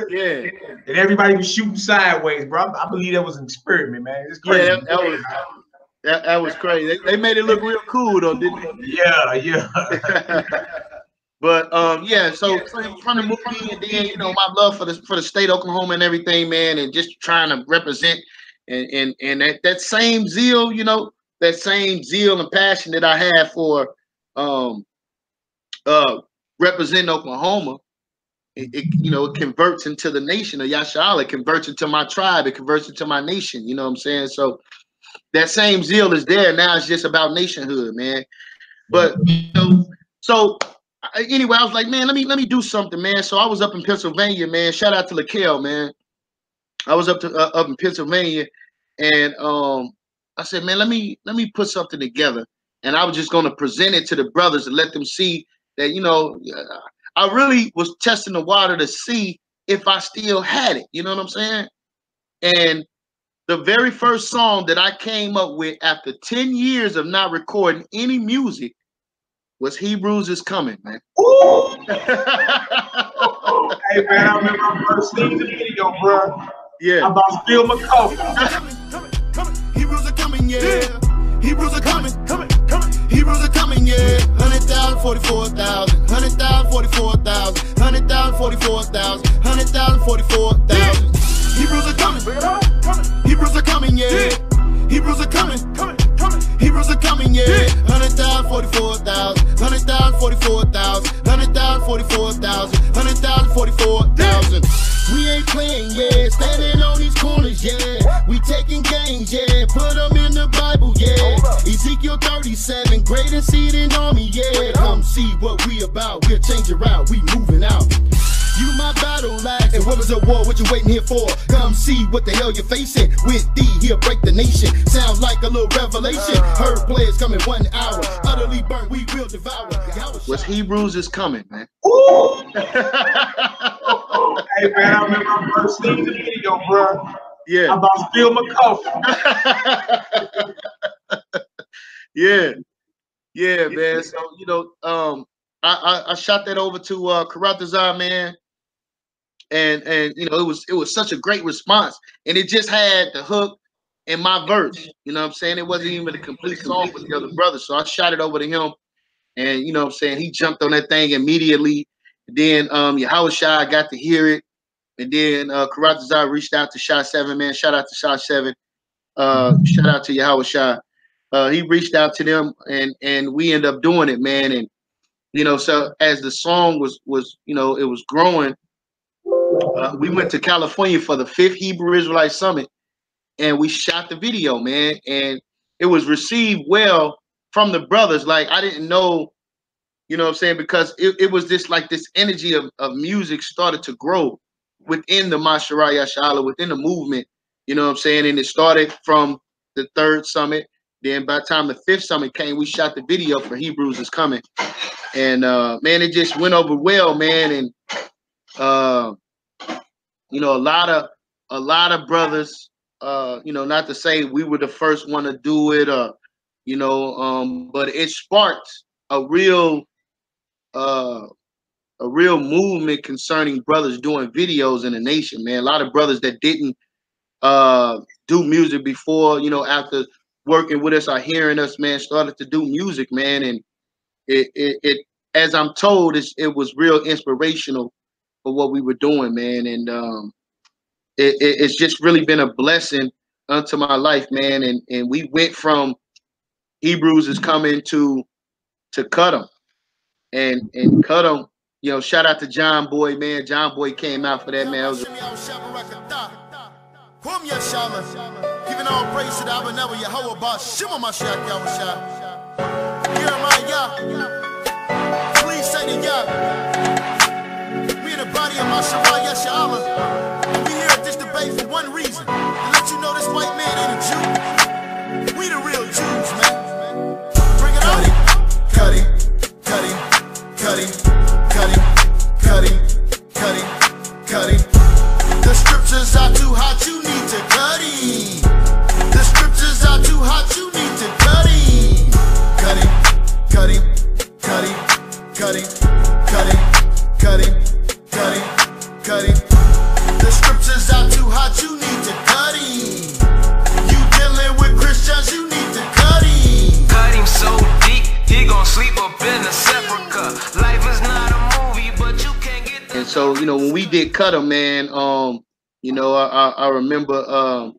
Yeah. And everybody was shooting sideways, bro. I believe that was an experiment, man. It's crazy. Yeah, that was crazy. They made it look real cool though, didn't they? Yeah. But yeah, so from the movie, and then you know my love for the state of Oklahoma and everything, man, and just trying to represent and that same zeal, you know, that same zeal and passion that I have for representing Oklahoma, you know, it converts into the nation of Yasha'Allah, it converts into my tribe, it converts into my nation. You know what I'm saying? So that same zeal is there. Now it's just about nationhood, man. But you know, so. Anyway, I was like, man, let me do something, man. So I was up in Pennsylvania, man. Shout out to LaKale, man. I was up in Pennsylvania, and I said, man, let me put something together. And I was just going to present it to the brothers and let them see that, you know, I really was testing the water to see if I still had it. You know what I'm saying? And the very first song that I came up with after 10 years of not recording any music was Hebrews is Coming, man. Ooh. Hey, man, I remember my first seeing the video, bro. Yeah. I'm about to feel Mcabee. Coming. Hebrews are coming, yeah. Hebrews are coming. Hebrews are coming, yeah. 100,000, 44,000. 100,000, 44,000. 100,000, 44,000. 100,000, 44,000. Hebrews are coming. Hebrews are coming, yeah. Hebrews are coming. Hebrews are coming, yeah. 100,000, 44,000. 100,000, 44,000. 100,000, 44,000. 100,000, 44,000. We ain't playing, yeah. Standing on these corners, yeah. We taking games, yeah. Put them in the Bible, yeah. Ezekiel 37, great and seated army, yeah. Come see what we about. We'll change it out. We moving out. You my battle axe, and what was a war? What you waiting here for? Come see what the hell you're facing. With thee, he'll break the nation. Sounds like a little revelation. Heard players coming 1 hour. Utterly burnt, we will devour. Was Hebrews is Coming, man. Ooh. Hey, man, I remember my first seeing the video, bro. Yeah. I'm about to feel Mcabee. Yeah, man. So, you know, I shot that over to Karatazar, man. And you know, it was such a great response. And it just had the hook and my verse. You know what I'm saying? It wasn't even a complete song with the other brothers. So I shot it over to him. And you know what I'm saying? He jumped on that thing immediately. Then Yahushua got to hear it. And then Karatazar reached out to Shah 7, man. Shout out to Shah 7. Shout out to Yahushua. He reached out to them and we ended up doing it, man. And you know, so as the song was you know, it was growing, we went to California for the 5th Hebrew Israelite Summit, and we shot the video, man. And it was received well from the brothers. Like I didn't know, you know what I'm saying, because it was this like this energy of music started to grow within the Masharah Yasha'Allah, within the movement, you know what I'm saying. And it started from the 3rd summit, Then by the time the 5th summit came, we shot the video for Hebrews is Coming. And man, it just went over well, man. And you know, a lot of brothers, you know, not to say we were the first one to do it, or you know, but it sparked a real movement concerning brothers doing videos in the nation, man. A lot of brothers that didn't do music before, you know, after working with us or hearing us, man, started to do music, man. And it as I'm told, it was real inspirational for what we were doing, man. And it's just really been a blessing unto my life, man. And we went from Hebrews is Coming to Cut 'em. And Cut 'em, you know, shout out to John Boy, man. John Boy came out for that, man. That was giving all praise to the Abba Yahweh Ba Shimon Mashiach Yahushua. Yirmeyah, please say to Yah. Me and the body of Mashiach Yeshua. We here at this debate for one reason: to let you know this white man ain't a Jew. We the real Jews, man. Bring it on. Cut him, cut him, cut him, cut him, cut him, cut him, cut him. The scriptures are too hot, you need to cut him. The scriptures are too hot, you need to cut him. Cut him, cut him, cut him, cut him, cut him, cut him, cut him, cut him. The scriptures are too hot, you need to cut him. You dealing with Christians, you need to cut him. Cut him so deep, he gon' sleep up in the sepulcher. Life is not a movie, but you can't get. And so, you know, when we did Cut 'em, man, you know, I remember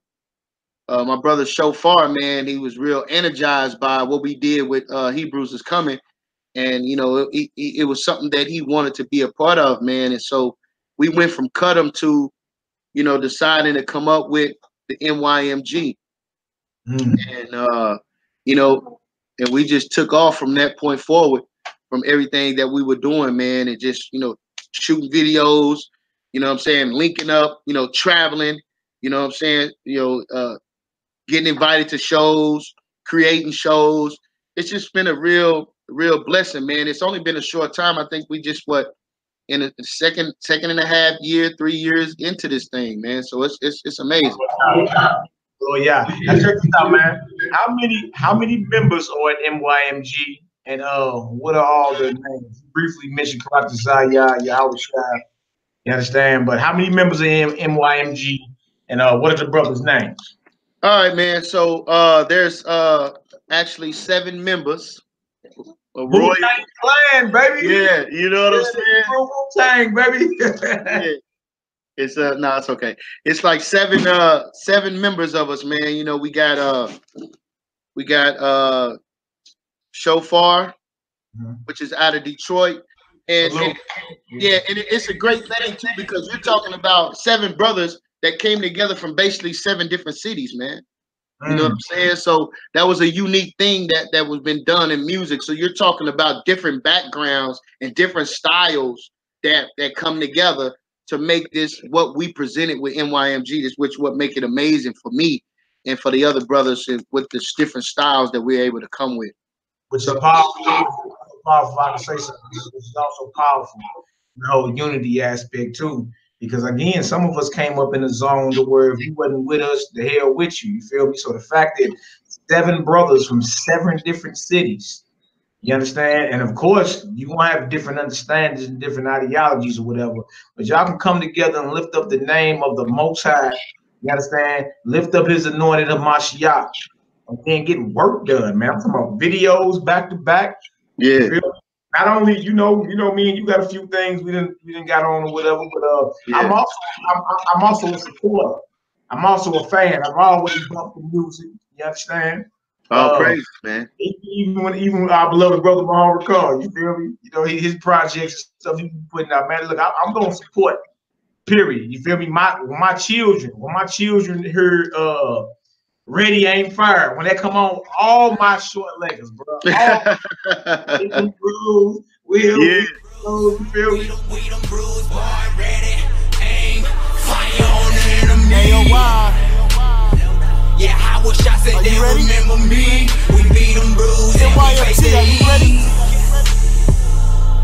my brother Shofar, man, he was real energized by what we did with Hebrews is Coming. And, you know, it was something that he wanted to be a part of, man. And so we went from Cut 'em to, you know, deciding to come up with the NYMG. And, you know, and we just took off from that point forward from everything that we were doing, man. And just, you know, shooting videos, you know what I'm saying, linking up, you know, traveling, you know what I'm saying, you know, getting invited to shows, creating shows. It's just been a real blessing, man. It's only been a short time. I think we just in a second and a half year, 3 years into this thing, man. So it's amazing. Oh yeah. Now check this out, man. How many members are at NYMG, and what are all the names? You briefly mentioned Karatazaya, Yahushua, you understand? But how many members are in NYMG, and what are the brothers' names? All right, man. So there's actually 7 members. Roy Clan, baby. Yeah, you know what I'm saying? Wu-Tang, baby. Yeah. It's no, it's okay. It's like 7 members of us, man. You know, we got Shofar, which is out of Detroit. And yeah, and it's a great thing too, because you're talking about 7 brothers that came together from basically 7 different cities, man. You know what I'm saying? So that was a unique thing that was been done in music. So you're talking about different backgrounds and different styles that come together to make this what we presented with NYMG. This which what make it amazing for me and for the other brothers with the different styles that we're able to come with. Which is powerful. I can say something. It's also powerful, the whole unity aspect too. Because again, some of us came up in a zone to where if you wasn't with us, the hell with you. You feel me? So the fact that 7 brothers from 7 different cities, you understand? And of course, you're gonna have different understandings and different ideologies or whatever. But y'all can come together and lift up the name of the Most High. You understand? Lift up His anointed of Mashiach, and then get work done, man. I'm talking about videos back to back. Yeah. Not only, you know, me and you got a few things we didn't got on or whatever, but yeah. I'm also a supporter. I'm also a fan. I've always bumped the music. You understand? Oh, praise, man. Even when our beloved brother Mahal Ricard, you feel me? You know, his projects and stuff he putting out, man. Look, I'm gonna support. Period. You feel me? When my children heard Ready Ain't Fire, when that come on, all my short leggers, bro. You feel me? We them bruised, boy, ready, aim, fire on the enemy. Yeah, Yeah, I wish I said they ready? remember me. We beat them bruised and we face NYMT, the are you ready? heat.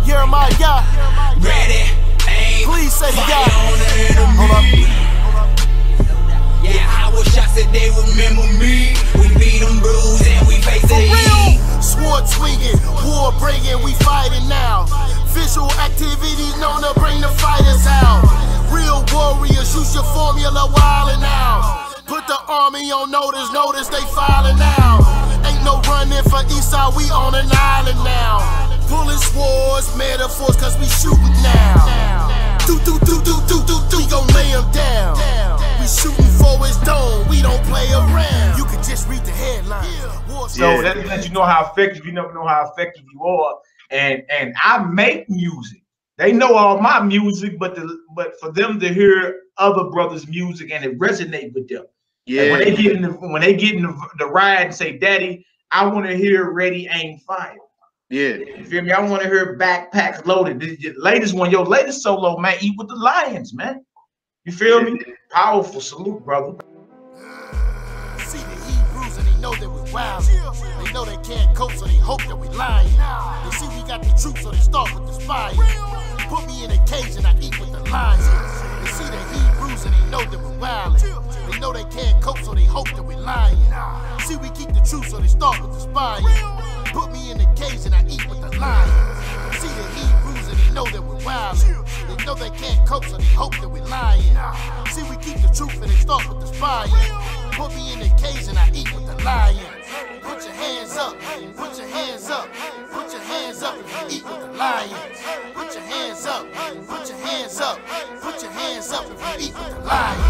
Yirmeyah, Ready, aim, please say fire God. on the Hold up. enemy. Yeah, I wish I said they remember me. We beat them bruised and we face the heat. Sword swinging, war bringing, we fighting now. Visual activities known to bring the fighters out. Real warriors, use your formula wildin' out. Put the army on notice they filing now. Ain't no running for Eastside, we on an island now. Pulling swords, metaphors, cause we shooting now. Do, we gon' lay them down. We shooting for his dome, we don't play around. You can just read the headline. So that lets you know how effective. You never know how effective you are. And I make music. They know all my music, but for them to hear other brothers' music and it resonate with them. Yeah. Like when they get in the ride and say, "Daddy, I want to hear Ready, Aim, Fire." Yeah. You feel me? I want to hear Backpacks Loaded. The latest one, your latest solo, man, Eat with the Lions, man. You feel me? Powerful. Salute, brother. See the Hebrews and they know that we're wild. They know they can't cope, so they hope that we lying. They see we got the truth, so they start with the spying. Put me in a cage and I eat with the lions. They see the Hebrews and they know that we're wild. They know they can't cope, so they hope that we lying. See we keep the truth, so they start with the spying. Put me in a cage and I eat with the lions. See the Hebrews and they know that we're wild. They know they can't cope, so they hope that we're lying. See we keep the truth and they start with the spying. Put me in the cage and I eat with the lions. Put your hands up, put your hands up, put your hands up if you eat with the lions. Put your hands up, put your hands up, put your hands up if you eat with the lions.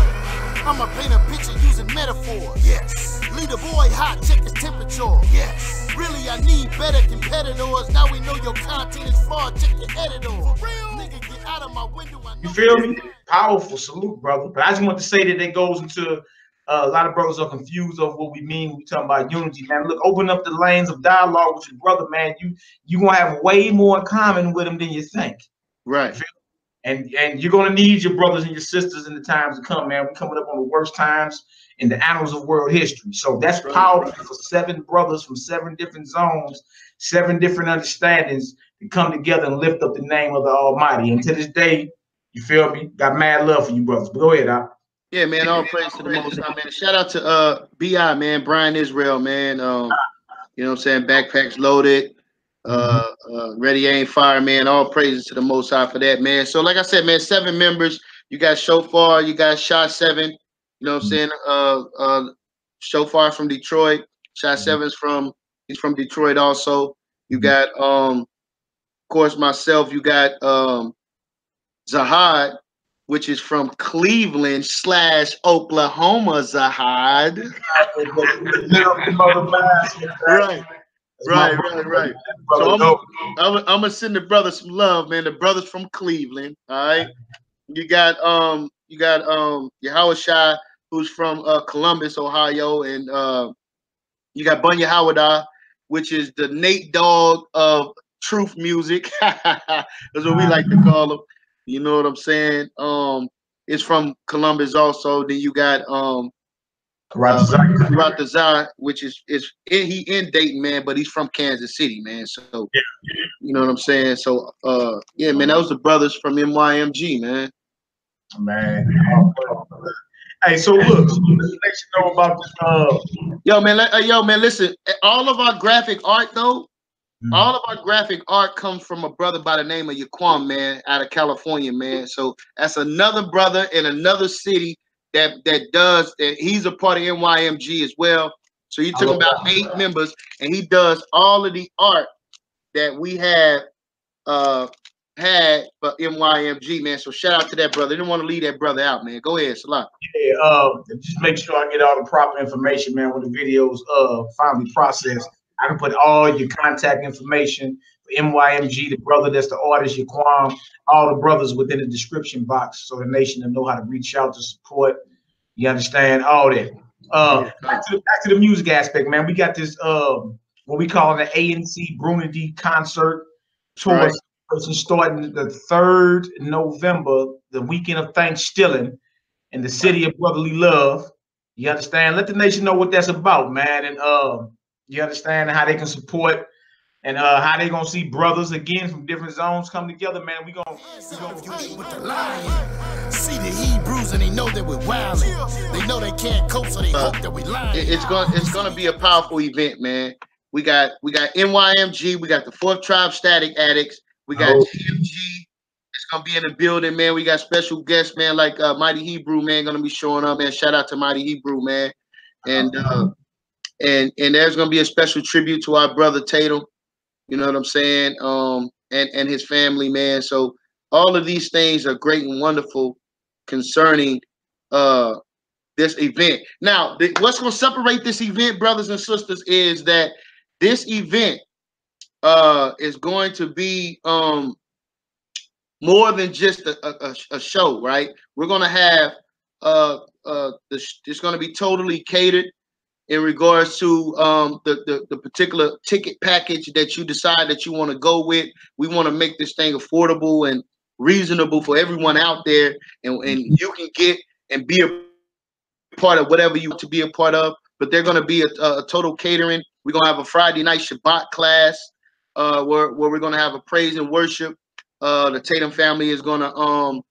I'ma paint a picture using metaphors. Yes. Lead a boy hot, check his temperature. Yes. Really, I need better competitors. Now we know your content is flawed, check your editor. Nigga, get out of my window. You feel me? Powerful. Salute, brother. But I just want to say that it goes into a lot of brothers are confused over what we mean when we talking about unity, man. Look, open up the lanes of dialogue with your brother, man. You gonna have way more in common with him than you think. Right. And you're gonna need your brothers and your sisters in the times to come, man. We're coming up on the worst times in the annals of world history. So that's powerful for 7 brothers from 7 different zones, 7 different understandings to come together and lift up the name of the Almighty. And to this day, you feel me? Got mad love for you brothers. But go ahead, Al. Yeah, man. All praise to the Most High, man. Shout out to BI, man. Brian Israel, man. You know what I'm saying? Backpacks Loaded. Ready, Aim, Fire, man. All praises to the Most High for that, man. So, like I said, man, 7 members. You got Shofar. You got Shot 7. You know what I'm saying? Shofar from Detroit. Shot 7's he's from Detroit also. You got of course myself. You got Zahad, which is from Cleveland / Oklahoma. Zahad. Right. So I'm gonna send the brothers some love, man. The brothers from Cleveland. All right. You got Yahushua, who's from Columbus, Ohio, and you got Bunya Hawada, which is the Nate Dogg of truth music. That's what we like to call him. You know what I'm saying? It's from Columbus also. Then you got Ratazar, which is he in Dayton, man, but he's from Kansas City, man. So you know what I'm saying? So yeah, man, that was the brothers from MYMG, man. Hey, so look, let you know about this. Yo, man, listen. All of our graphic art, though, all of our graphic art comes from a brother by the name of Yaquam, man, out of California, man. So that's another brother in another city that does that. He's a part of NYMG as well. So you took about 8 members, and he does all of the art that we have had for MYMG, man. So shout out to that brother. Didn't want to leave that brother out, man. Go ahead, Salah. Yeah, just make sure I get all the proper information, man, when the videos finally processed. I can put all your contact information for MYMG, the brother that's the artist, Yaquam, all the brothers within the description box, so the nation will know how to reach out to support. You understand all that. Back to the music aspect, man. We got this what we call the ANC Brunity concert tour. Right. It's starting the 3rd November, the weekend of Thanksgiving, in the city of brotherly love. You understand? Let the nation know what that's about, man. And you understand how they can support and how they gonna see brothers again from different zones come together, man. We gonna with the lion. See the Hebrews and they know that we're wildin'. They know they can't cope, so they hope that we lying. It's gonna be a powerful event, man. We got NYMG, we got the 4th Tribe Static Addicts, we got GMG. It's gonna be in the building, man. We got special guests, man, like Mighty Hebrew, man, gonna be showing up, man. Shout out to Mighty Hebrew, man. And there's gonna be a special tribute to our brother Tatum. You know what I'm saying? And his family, man. So all of these things are great and wonderful concerning this event. Now, what's going to separate this event, brothers and sisters, is that this event is going to be more than just a show, right? We're going to have it's going to be totally catered in regards to the particular ticket package that you decide that you want to go with. We want to make this thing affordable and reasonable for everyone out there, and you can get and be a part of whatever you want to be a part of. But they're going to be a total catering. We're going to have a Friday night Shabbat class where we're going to have a praise and worship. The Tatum family is going to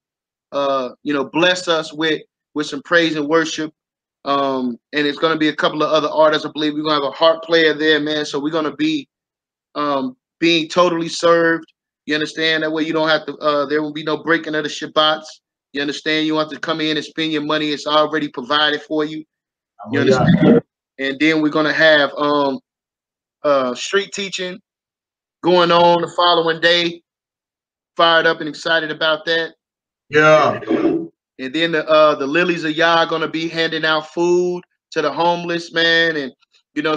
bless us with some praise and worship. And it's going to be a couple of other artists. I believe we're going to have a harp player there, man. So we're going to be being totally served. You understand? That way you don't have to, there will be no breaking of the Shabbats. You understand? You want to come in and spend your money. It's already provided for you. You understand? And then we're going to have street teaching going on the following day. Fired up and excited about that. Yeah. And then the Lilies of Yah are going to be handing out food to the homeless, man. And,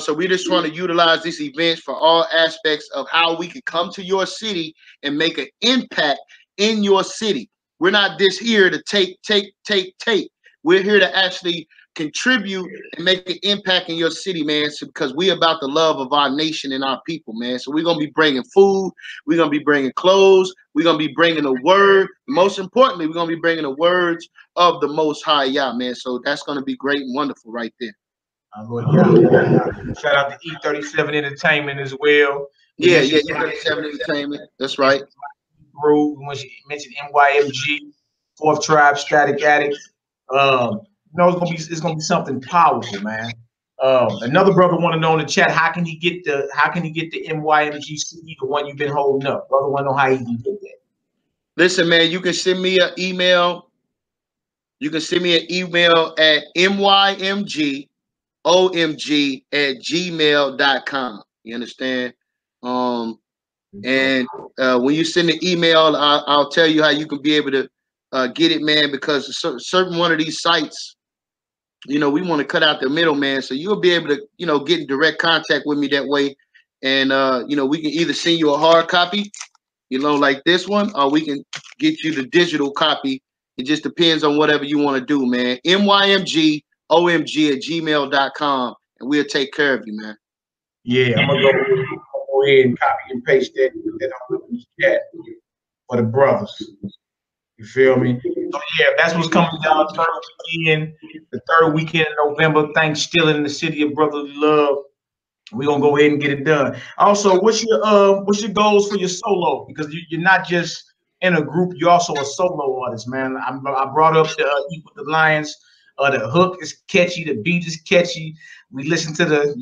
so we're just trying to utilize these events for all aspects of how we can come to your city and make an impact in your city. We're not just here to take. We're here to actually contribute and make an impact in your city, man, because we're about the love of our nation and our people, man. So we're going to be bringing food. We're going to be bringing clothes. We're going to be bringing the word. Most importantly, we're going to be bringing the words of the Most High Yah, man. So that's going to be great and wonderful right there. Shout out to E37 Entertainment as well. Yeah, E37 Entertainment. That's right. When she mentioned NYMG, 4th Tribe Static Addicts. It's gonna be something powerful, man. Another brother want to know in the chat, how can he get the NYMG CD, the one you've been holding up? Brother want to know how he can get that. Listen, man, you can send me an email. You can send me an email at mymgomg@gmail.com. You understand? And when you send the email, I'll tell you how you can be able to get it, man, because certain one of these sites, we want to cut out the middleman, so you'll be able to, get in direct contact with me that way. And, we can either send you a hard copy, like this one, or we can get you the digital copy. It just depends on whatever you want to do, man. mymgomg@gmail.com, and we'll take care of you, man. Yeah, I'm going to go ahead and copy and paste that on the chat for the brothers. You feel me? So yeah, that's what's coming down the third weekend in November. Thanks, still in the city of brotherly love. We're gonna go ahead and get it done. Also, what's your goals for your solo? Because you're not just in a group, you're also a solo artist, man. I brought up the Eat with the Lions. The hook is catchy, the beat is catchy. We listen to the,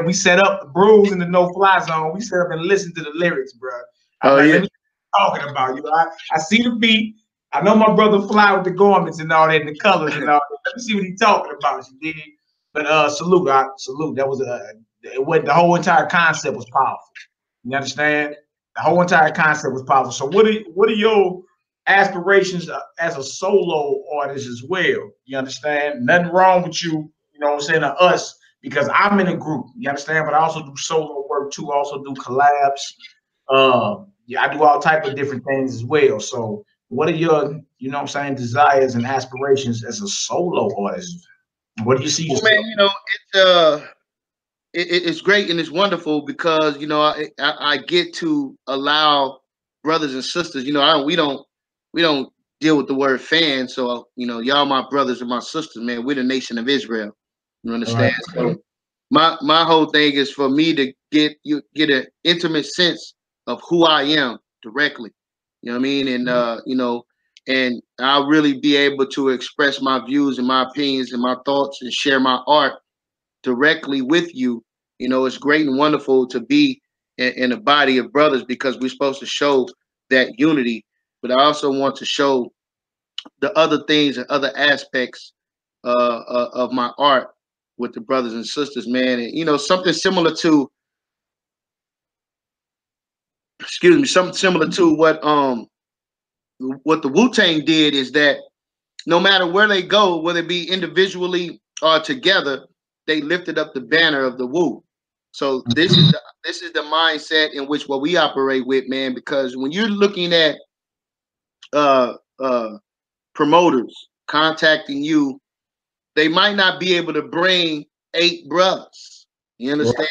we set up the brews in the no-fly zone. We set up and listen to the lyrics, bro. Let me talking about you. I see the beat. I know my brother fly with the garments and all that, and the colors and all that. Let me see what he's talking about. You dig? But salute. That was the whole entire concept was powerful. You understand? The whole entire concept was powerful. So what are your aspirations as a solo artist as well? You understand? Nothing wrong with you, to us, because I'm in a group. You understand? But I also do solo work too. I also do collabs. I do all type of different things as well. So what are your, desires and aspirations as a solo artist? What do you see? Well, man, it's great and it's wonderful because I get to allow brothers and sisters. We don't deal with the word fan. So, you know, y'all my brothers and my sisters, man. We're the nation of Israel. You understand? Right. So my whole thing is for me to get an intimate sense of who I am directly. You know what I mean? And you know, and I'll really be able to express my views and my opinions and my thoughts and share my art directly with you. You know, it's great and wonderful to be in a body of brothers because we're supposed to show that unity. But I also want to show the other things and other aspects of my art with the brothers and sisters, man. And you know, something similar to, excuse me, something similar to what the Wu-Tang did is that no matter where they go, whether it be individually or together, they lifted up the banner of the Wu. So this is the mindset in which what we operate with, man. Because when you're looking at promoters contacting you, they might not be able to bring 8 brothers. You understand?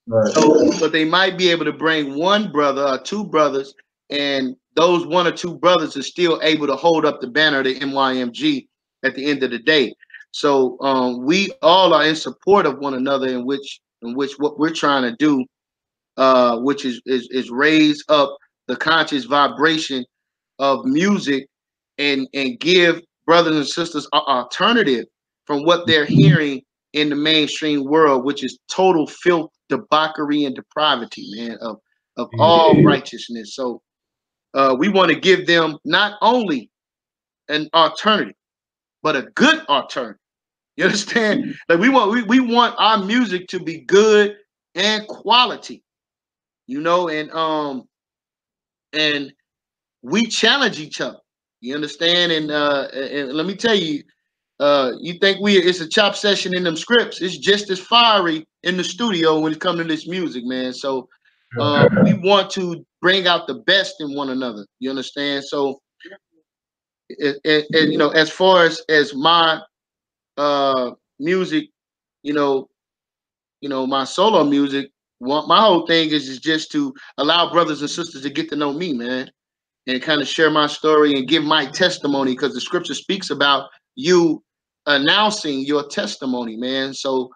Right. So, but they might be able to bring 1 brother or 2 brothers, and those 1 or 2 brothers are still able to hold up the banner of the MYMG at the end of the day. So we all are in support of one another, in which what we're trying to do, which is raise up the conscious vibration of music and give brothers and sisters an alternative from what they're hearing in the mainstream world, which is total filth, debauchery, and depravity, man, of all righteousness. So we want to give them not only an alternative, but a good alternative. You understand? Like we want our music to be good and quality, you know, and we challenge each other. You understand? And let me tell you, you think it's a chop session in them scripts? It's just as fiery in the studio when it comes to this music, man. So we want to bring out the best in one another. You understand? So, you know, as far as my music, you know, my solo music, my whole thing is just to allow brothers and sisters to get to know me, man, and kind of share my story and give my testimony, because the scripture speaks about you announcing your testimony, man. So,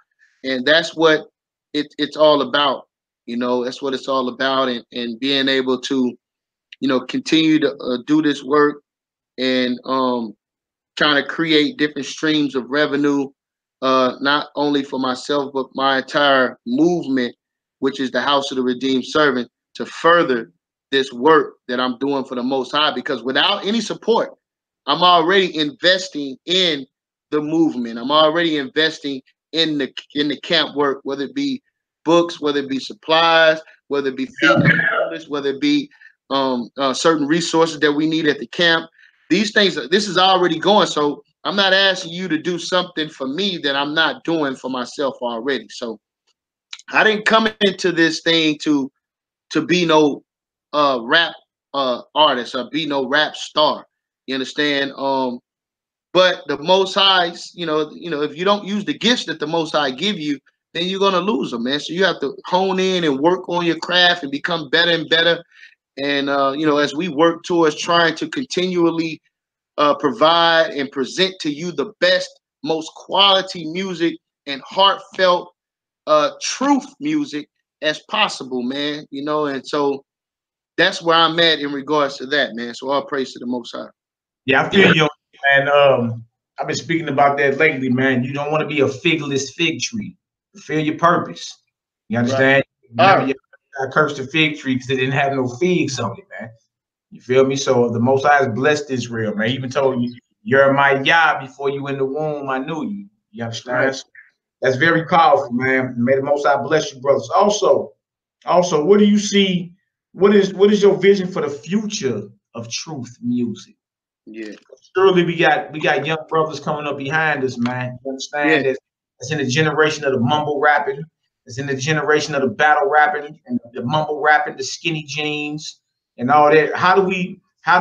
and that's what it's all about, you know. That's what it's all about, and being able to, you know, continue to do this work and trying to create different streams of revenue, not only for myself but my entire movement, which is the House of the Redeemed Servant, to further this work that I'm doing for the Most High. Because without any support, I'm already investing in the movement. I'm already investing in the camp work, whether it be books, whether it be supplies, whether it be feeding the homeless, whether it be certain resources that we need at the camp. These things, this is already going. So I'm not asking you to do something for me that I'm not doing for myself already. So I didn't come into this thing to be no rap artist or be no rap star. You understand? But the Most High, you know, if you don't use the gifts that the Most High give you, then you're gonna lose them, man. So you have to hone in and work on your craft and become better and better. And you know, as we work towards trying to continually provide and present to you the best, most quality music and heartfelt truth music as possible, man. You know, and so that's where I'm at in regards to that, man. So all praise to the Most High. Yeah, I feel you, man. I've been speaking about that lately, man. You don't want to be a figless fig tree. Fulfill your purpose. You understand? Right. I cursed the fig tree because it didn't have no figs on it, man. You feel me? So the Most High has blessed Israel, man. He even told you, Yirmeyah, before you in the womb, I knew you. You understand? Right. That's very powerful, man. May the Most High bless you, brothers. Also, what do you see? What is your vision for the future of truth music? Yeah, surely we got young brothers coming up behind us, man. You understand? Yeah. That's in the generation of the mumble rapping. It's in the generation of the battle rapping and the mumble rapping, the skinny jeans and all that. How do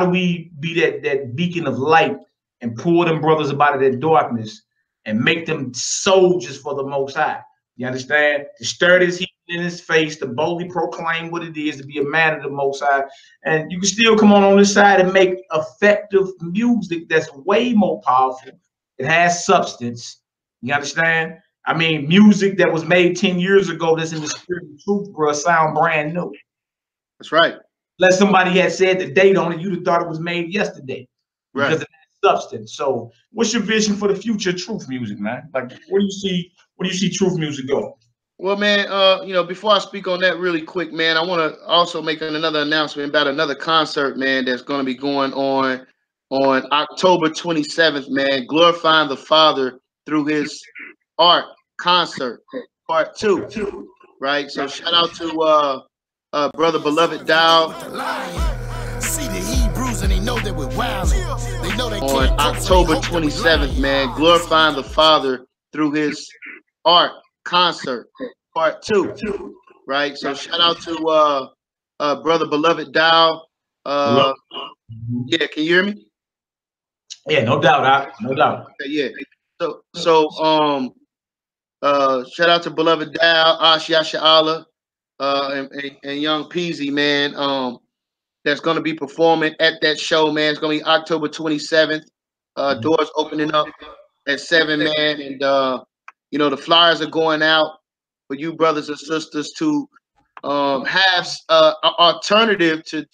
we be that beacon of light and pull them brothers up out of that darkness and make them soldiers for the Most High? You understand? To stir this heat in his face, to boldly proclaim what it is to be a man of the Most High. And you can still come on this side and make effective music that's way more powerful. It has substance. You understand? I mean, music that was made 10 years ago that's in the spirit of truth, bro, sound brand new. That's right. Unless somebody had said the date on it, you'd have thought it was made yesterday because of that substance. So what's your vision for the future of truth music, man? Like, where do you see truth music going? Well, man, you know, before I speak on that really quick, man, I want to also make another announcement about another concert, man, that's going to be going on October 27th, man, glorifying the Father through his art concert, part 2, right? So shout out to brother beloved Dow. See the Hebrews and they know that we're wildin'. They know they on October 27th, man, glorifying the Father through his art concert, part 2, right? So shout out to brother beloved Dow. Yeah, can you hear me? Yeah, no doubt, no doubt. Okay, yeah. So shout out to beloved Dow, Ash Yasha Allah, and young Peasy, man. That's going to be performing at that show, man. It's going to be October 27th. Doors opening up at 7, man. And, you know, the flyers are going out for you brothers and sisters to have an alternative to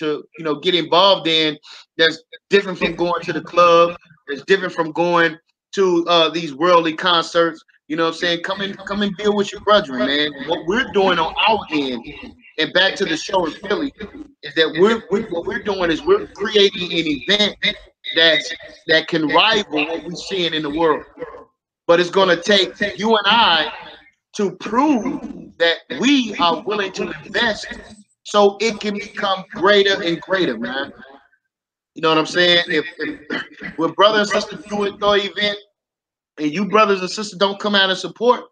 you know, get involved in that's different from going to the club. It's different from going to these worldly concerts. You know what I'm saying? Come and build with your brethren, man. What we're doing on our end, and back to the show in Philly, is that what we're doing is we're creating an event that can rival what we're seeing in the world. But it's going to take you and I to prove that we are willing to invest so it can become greater and greater, man. You know what I'm saying? If we're brother and sister doing the event, and you brothers and sisters don't come out and support,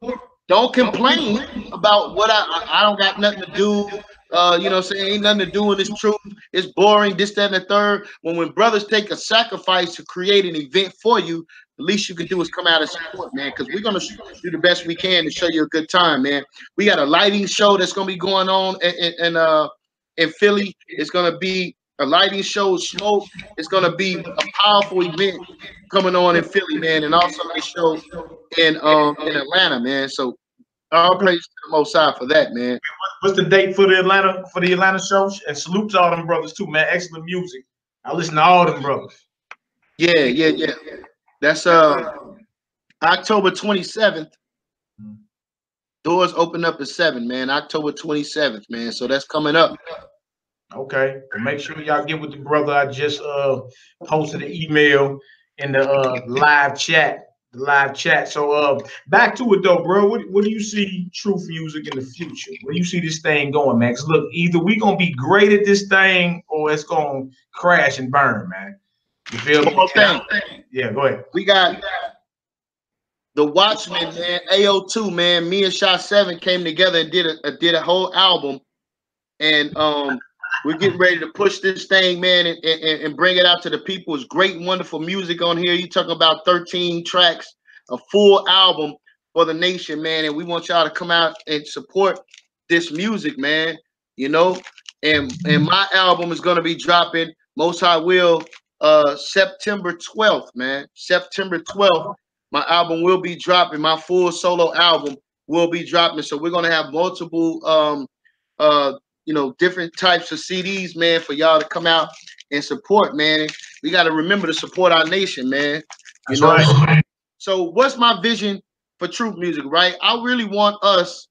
don't complain about what I don't got nothing to do. You know what I'm saying? Ain't nothing to do with this truth. It's boring, this, that, and the third. When brothers take a sacrifice to create an event for you, the least you can do is come out and support, man, because we're going to do the best we can to show you a good time, man. We got a lighting show that's going to be going on in Philly. It's going to be a lighting show, smoke. It's going to be a powerful event coming on in Philly, man, and also a show in Atlanta, man. So all praise to the Most High for that, man. What's the date for the Atlanta show? And salute to all them brothers too, man. Excellent music. I listen to all them brothers. Yeah. That's October 27th. Doors open up at 7, man. October 27th, man. So that's coming up. Okay. Well, make sure y'all get with the brother. I just posted an email in the live chat. So back to it though, bro. What do you see truth music in the future? Where do you see this thing going, man? 'Cause look, either we gonna be great at this thing or it's gonna crash and burn, man. You feel me? Yeah, go ahead. We got the Watchmen, man. AO2, man. Me and Shot 7 came together and did a whole album, and we're getting ready to push this thing, man, and bring it out to the people. It's great and wonderful music on here. You're talking about 13 tracks, a full album for the nation, man. And we want y'all to come out and support this music, man. You know, and my album is gonna be dropping, Most High will, September 12th, man. September 12th, my album will be dropping. My full solo album will be dropping. So we're gonna have multiple you know, different types of CDs, man, for y'all to come out and support, man. We got to remember to support our nation, man. You know? Right. So what's my vision for truth music, right? I really want us,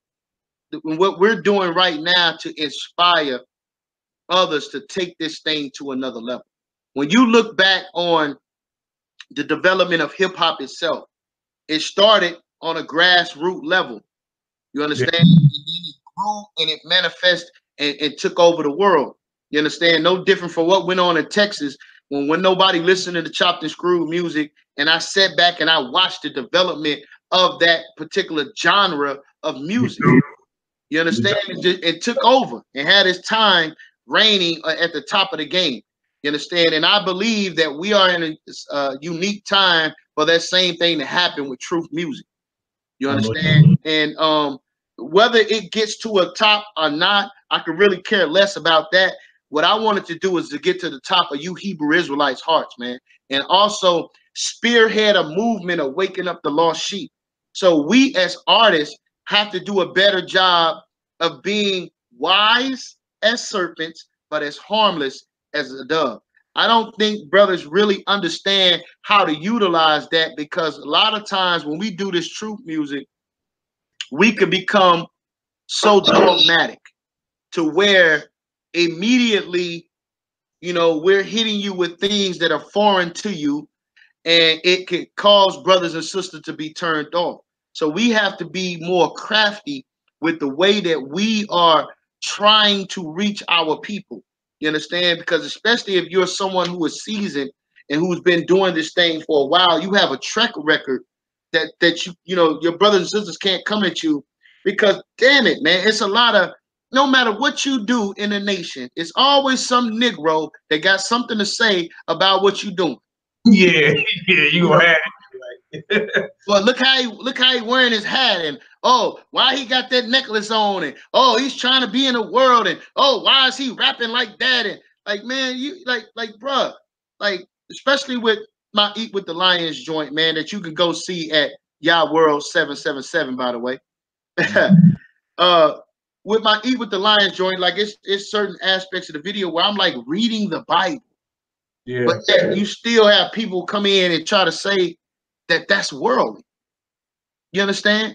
what we're doing right now, to inspire others to take this thing to another level. When you look back on the development of hip hop itself, it started on a grassroots level. You understand? Yeah. It grew and it manifested and took over the world. You understand? No different from what went on in Texas when nobody listened to the chopped and screwed music, and I sat back and I watched the development of that particular genre of music. You understand? It took over and had its time reigning at the top of the game. You understand? And I believe that we are in a unique time for that same thing to happen with truth music. You understand? And whether it gets to a top or not, I could really care less about that. What I wanted to do is to get to the top of you Hebrew Israelites' hearts, man, and also spearhead a movement of waking up the lost sheep. So we as artists have to do a better job of being wise as serpents, but as harmless as a dove. I don't think brothers really understand how to utilize that, because a lot of times when we do this truth music, we could become so dogmatic to where immediately, you know, we're hitting you with things that are foreign to you, and it could cause brothers and sisters to be turned off. So we have to be more crafty with the way that we are trying to reach our people. You understand? Because especially if you're someone who is seasoned and who's been doing this thing for a while, you have a track record that you know your brothers and sisters can't come at you, because damn it, man, it's a lot of, no matter what you do in the nation, it's always some Negro that got something to say about what you're doing. Yeah, yeah, you gonna have it. Well, look how he wearing his hat, and oh, why he got that necklace on, and oh, he's trying to be in the world, and oh, why is he rapping like that? And like, man, you like, bruh, like, especially with my Eat with the Lions joint, man, that you can go see at Yah World 777, by the way. With my Eat with the Lions joint, like it's certain aspects of the video where I'm like reading the Bible. Yeah. But yet you still have people come in and try to say that that's worldly. You understand?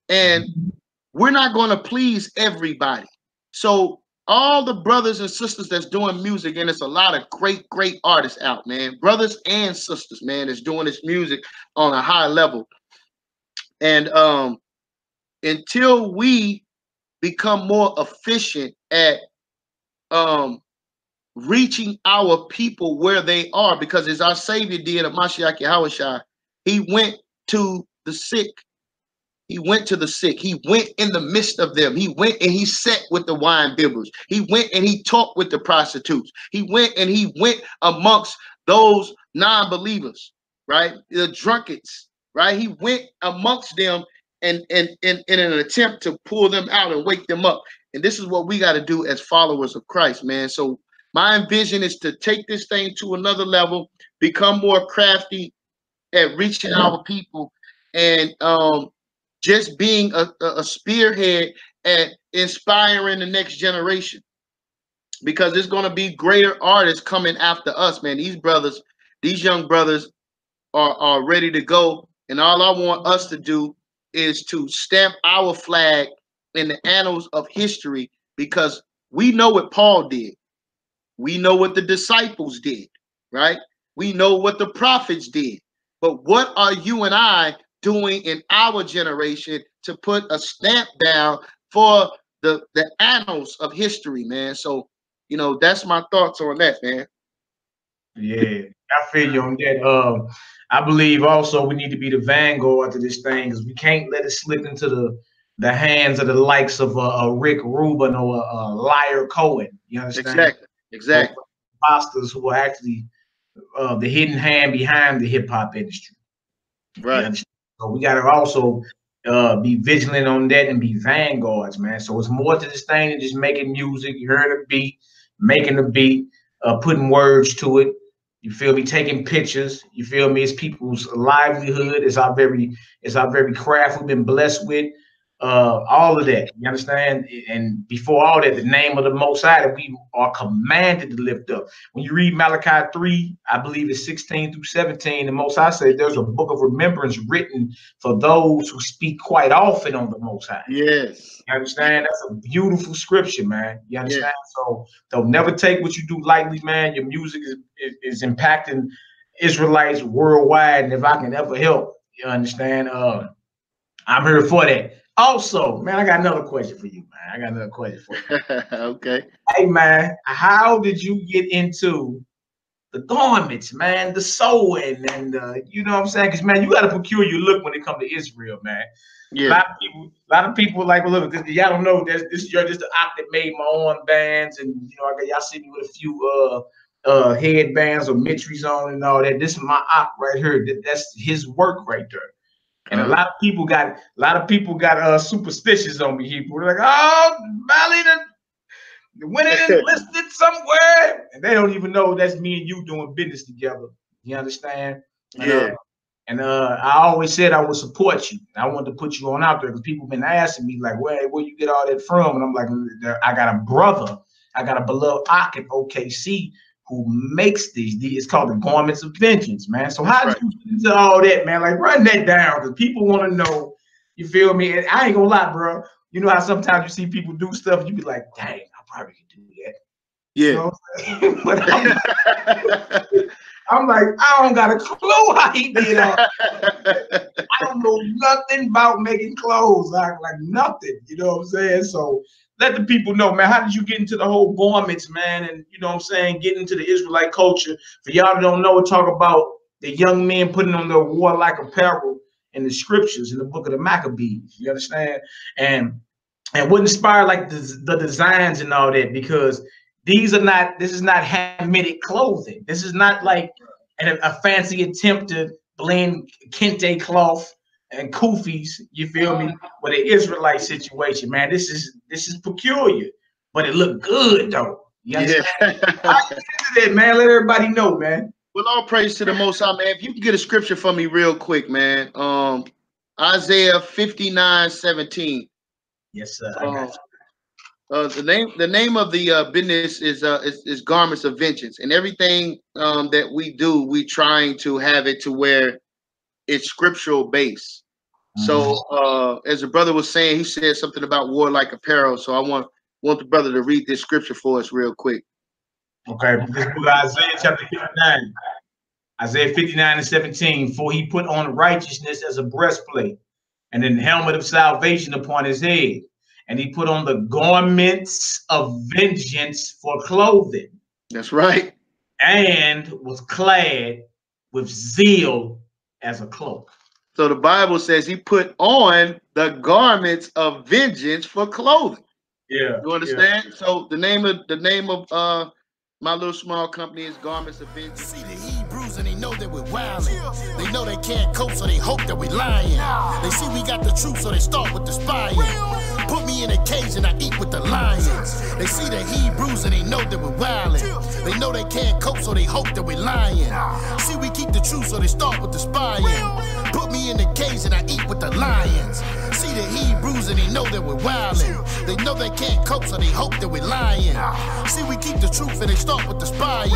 And we're not going to please everybody. So all the brothers and sisters that's doing music, and it's a lot of great artists out, man, brothers and sisters, man, that's doing this music on a high level. And until we become more efficient at reaching our people where they are, because as our Savior did at Mashiach Yahushua, he went to the sick. He went to the sick. He went in the midst of them. He went and he sat with the wine bibbers. He went and he talked with the prostitutes. He went and he went amongst those non-believers, right? The drunkards, right? He went amongst them and in an attempt to pull them out and wake them up. And this is what we got to do as followers of Christ, man. So my vision is to take this thing to another level, become more crafty at reaching our people, and just being a spearhead at inspiring the next generation, because there's going to be greater artists coming after us, man. These brothers, these young brothers are ready to go. And all I want us to do is to stamp our flag in the annals of history, because we know what Paul did. We know what the disciples did, right? We know what the prophets did. But what are you and I doing in our generation to put a stamp down for the annals of history, man? So, you know, that's my thoughts on that, man. Yeah, I feel you on that. I believe also we need to be the vanguard to this thing, because we can't let it slip into the hands of the likes of Rick Rubin or Liar Cohen. You understand? Exactly. Imposters who are actually the hidden hand behind the hip hop industry. Right. So we got to also be vigilant on that and be vanguards, man. So it's more to this thing than just making music. You heard a beat, making the beat, putting words to it. You feel me? Taking pictures. You feel me? It's people's livelihood. It's our very craft we've been blessed with. All of that, you understand? And before all that, the name of the Most High that we are commanded to lift up. When you read Malachi 3, I believe it's 16 through 17, the Most High says there's a book of remembrance written for those who speak quite often on the Most High. Yes. You understand? That's a beautiful scripture, man. You understand? Yeah. So don't never take what you do lightly, man. Your music is impacting Israelites worldwide, and if I can ever help, you understand? I'm here for that. Also, man, I got another question for you, man. Okay. Hey, man, how did you get into the garments, man, the sewing, and you know what I'm saying? Because, man, you got a peculiar look when it comes to Israel, man. Yeah. A lot of people like, well, look, y'all don't know this is just the op that made my own bands, and you know, y'all see me with a few headbands or mitries on and all that. This is my op right here. That's his work right there. And a lot of people got superstitious on me. People were like, oh, Valley went and enlisted somewhere, and they don't even know that's me and you doing business together. You understand? And I always said I would support you. I wanted to put you on out there because people been asking me like, where you get all that from? And I'm like, I got a brother, I got a beloved Ak in OKC who makes these. It's called the Garments of Vengeance, man. So how did you get into all that, man? Like, run that down because people want to know. You feel me? And I ain't gonna lie, bro. You know how sometimes you see people do stuff, you be like, dang, I probably could do that. Yeah. You know what I'm saying? But I'm like, I don't got a clue how he did all. I don't know nothing about making clothes, like nothing. You know what I'm saying? So let the people know, man. How did you get into the whole garments, man? And you know what I'm saying, get into the Israelite culture. For y'all that don't know, talk about the young men putting on their warlike apparel in the scriptures in the book of the Maccabees. You understand? And what inspired like the designs and all that, because this is not Hamitic clothing. This is not like a fancy attempt to blend kente cloth and kufis, you feel me, with an Israelite situation, man. This is peculiar, but it looked good though. You understand? I get into that, man. Let everybody know, man. Well, all praise to the Most High, man. If you can get a scripture for me real quick, man. Isaiah 59:17. Yes, sir. I got you. The name of the business is Garments of Vengeance, and everything that we do, we trying to have it to where it's scriptural based. So as the brother was saying, he said something about warlike apparel. So I want the brother to read this scripture for us real quick. Okay, this book of Isaiah chapter 59. Isaiah 59:17. For he put on righteousness as a breastplate, and an helmet of salvation upon his head. And he put on the garments of vengeance for clothing. That's right. And was clad with zeal as a cloak. So the Bible says he put on the garments of vengeance for clothing. Yeah. You understand? Yeah. So the name of my little small company is Garments of Vengeance. See the Hebrews and they know that we're wildin'. They know they can't cope, so they hope that we lying. They see we got the truth, so they start with the spying. Put me in a cage and I eat with the lions. They see the Hebrews and they know that we're wildin'. They know they can't cope, so they hope that we're lying. See we keep the truth, so they start with the spying. Put me in a cage and I eat with the lions. See the Hebrews and they know that we're wildin'. They know they can't cope, so they hope that we're lying. See we keep the truth and they start with the spying.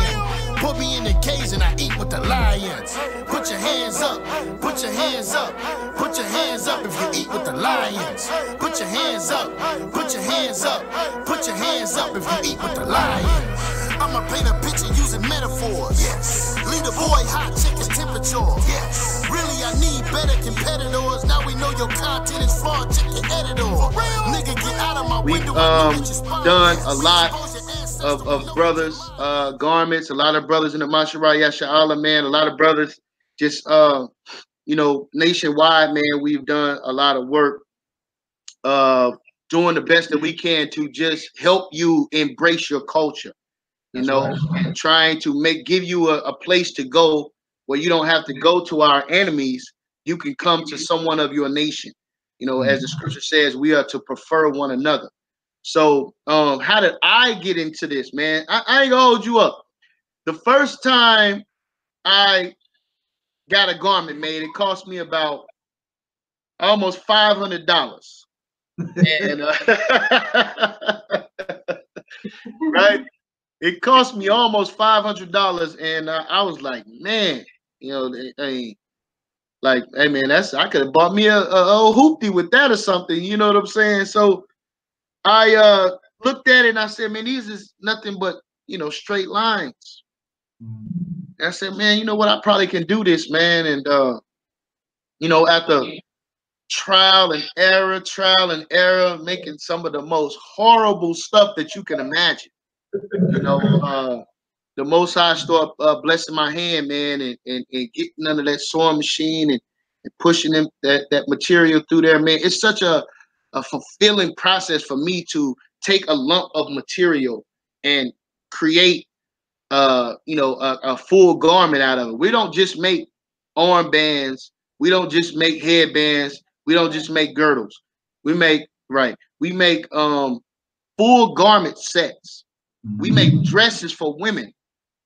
Put me in the cage and I eat with the lions. Put your hands up, put your hands up, put your hands up if you eat with the lions. Put your hands up, put your hands up, put your hands up if you eat with the lions. I'ma paint a picture using metaphors. Yes. Lead a boy hot, check his temperature. Yes. Really, I need better competitors. Now we know your content is flawed. Check your editor. Nigga, get out of my window. We've done a lot of brothers garments. A lot of brothers in the Masharah Yasha'Allah, man. A lot of brothers just you know, nationwide, man. We've done a lot of work doing the best that we can to just help you embrace your culture. You know, and trying to give you a place to go where you don't have to go to our enemies. You can come to someone of your nation. You know, as the scripture says, we are to prefer one another. So how did I get into this, man? I ain't gonna hold you up. The first time I got a garment made, it cost me about almost $500. And right? It cost me almost $500, and I was like, man, you know, like, hey man, I could have bought me a old hoopty with that or something. You know what I'm saying? So I looked at it and I said, man, these is nothing but, you know, straight lines. And I said, man, you know what? I probably can do this, man. And you know, after trial and error, making some of the most horrible stuff that you can imagine. You know, the Most High start blessing my hand, man, and getting under that sewing machine and pushing them that material through there, man. It's such a fulfilling process for me to take a lump of material and create, you know, a full garment out of it. We don't just make armbands We don't just make headbands. We don't just make girdles. We make full garment sets. We make dresses for women.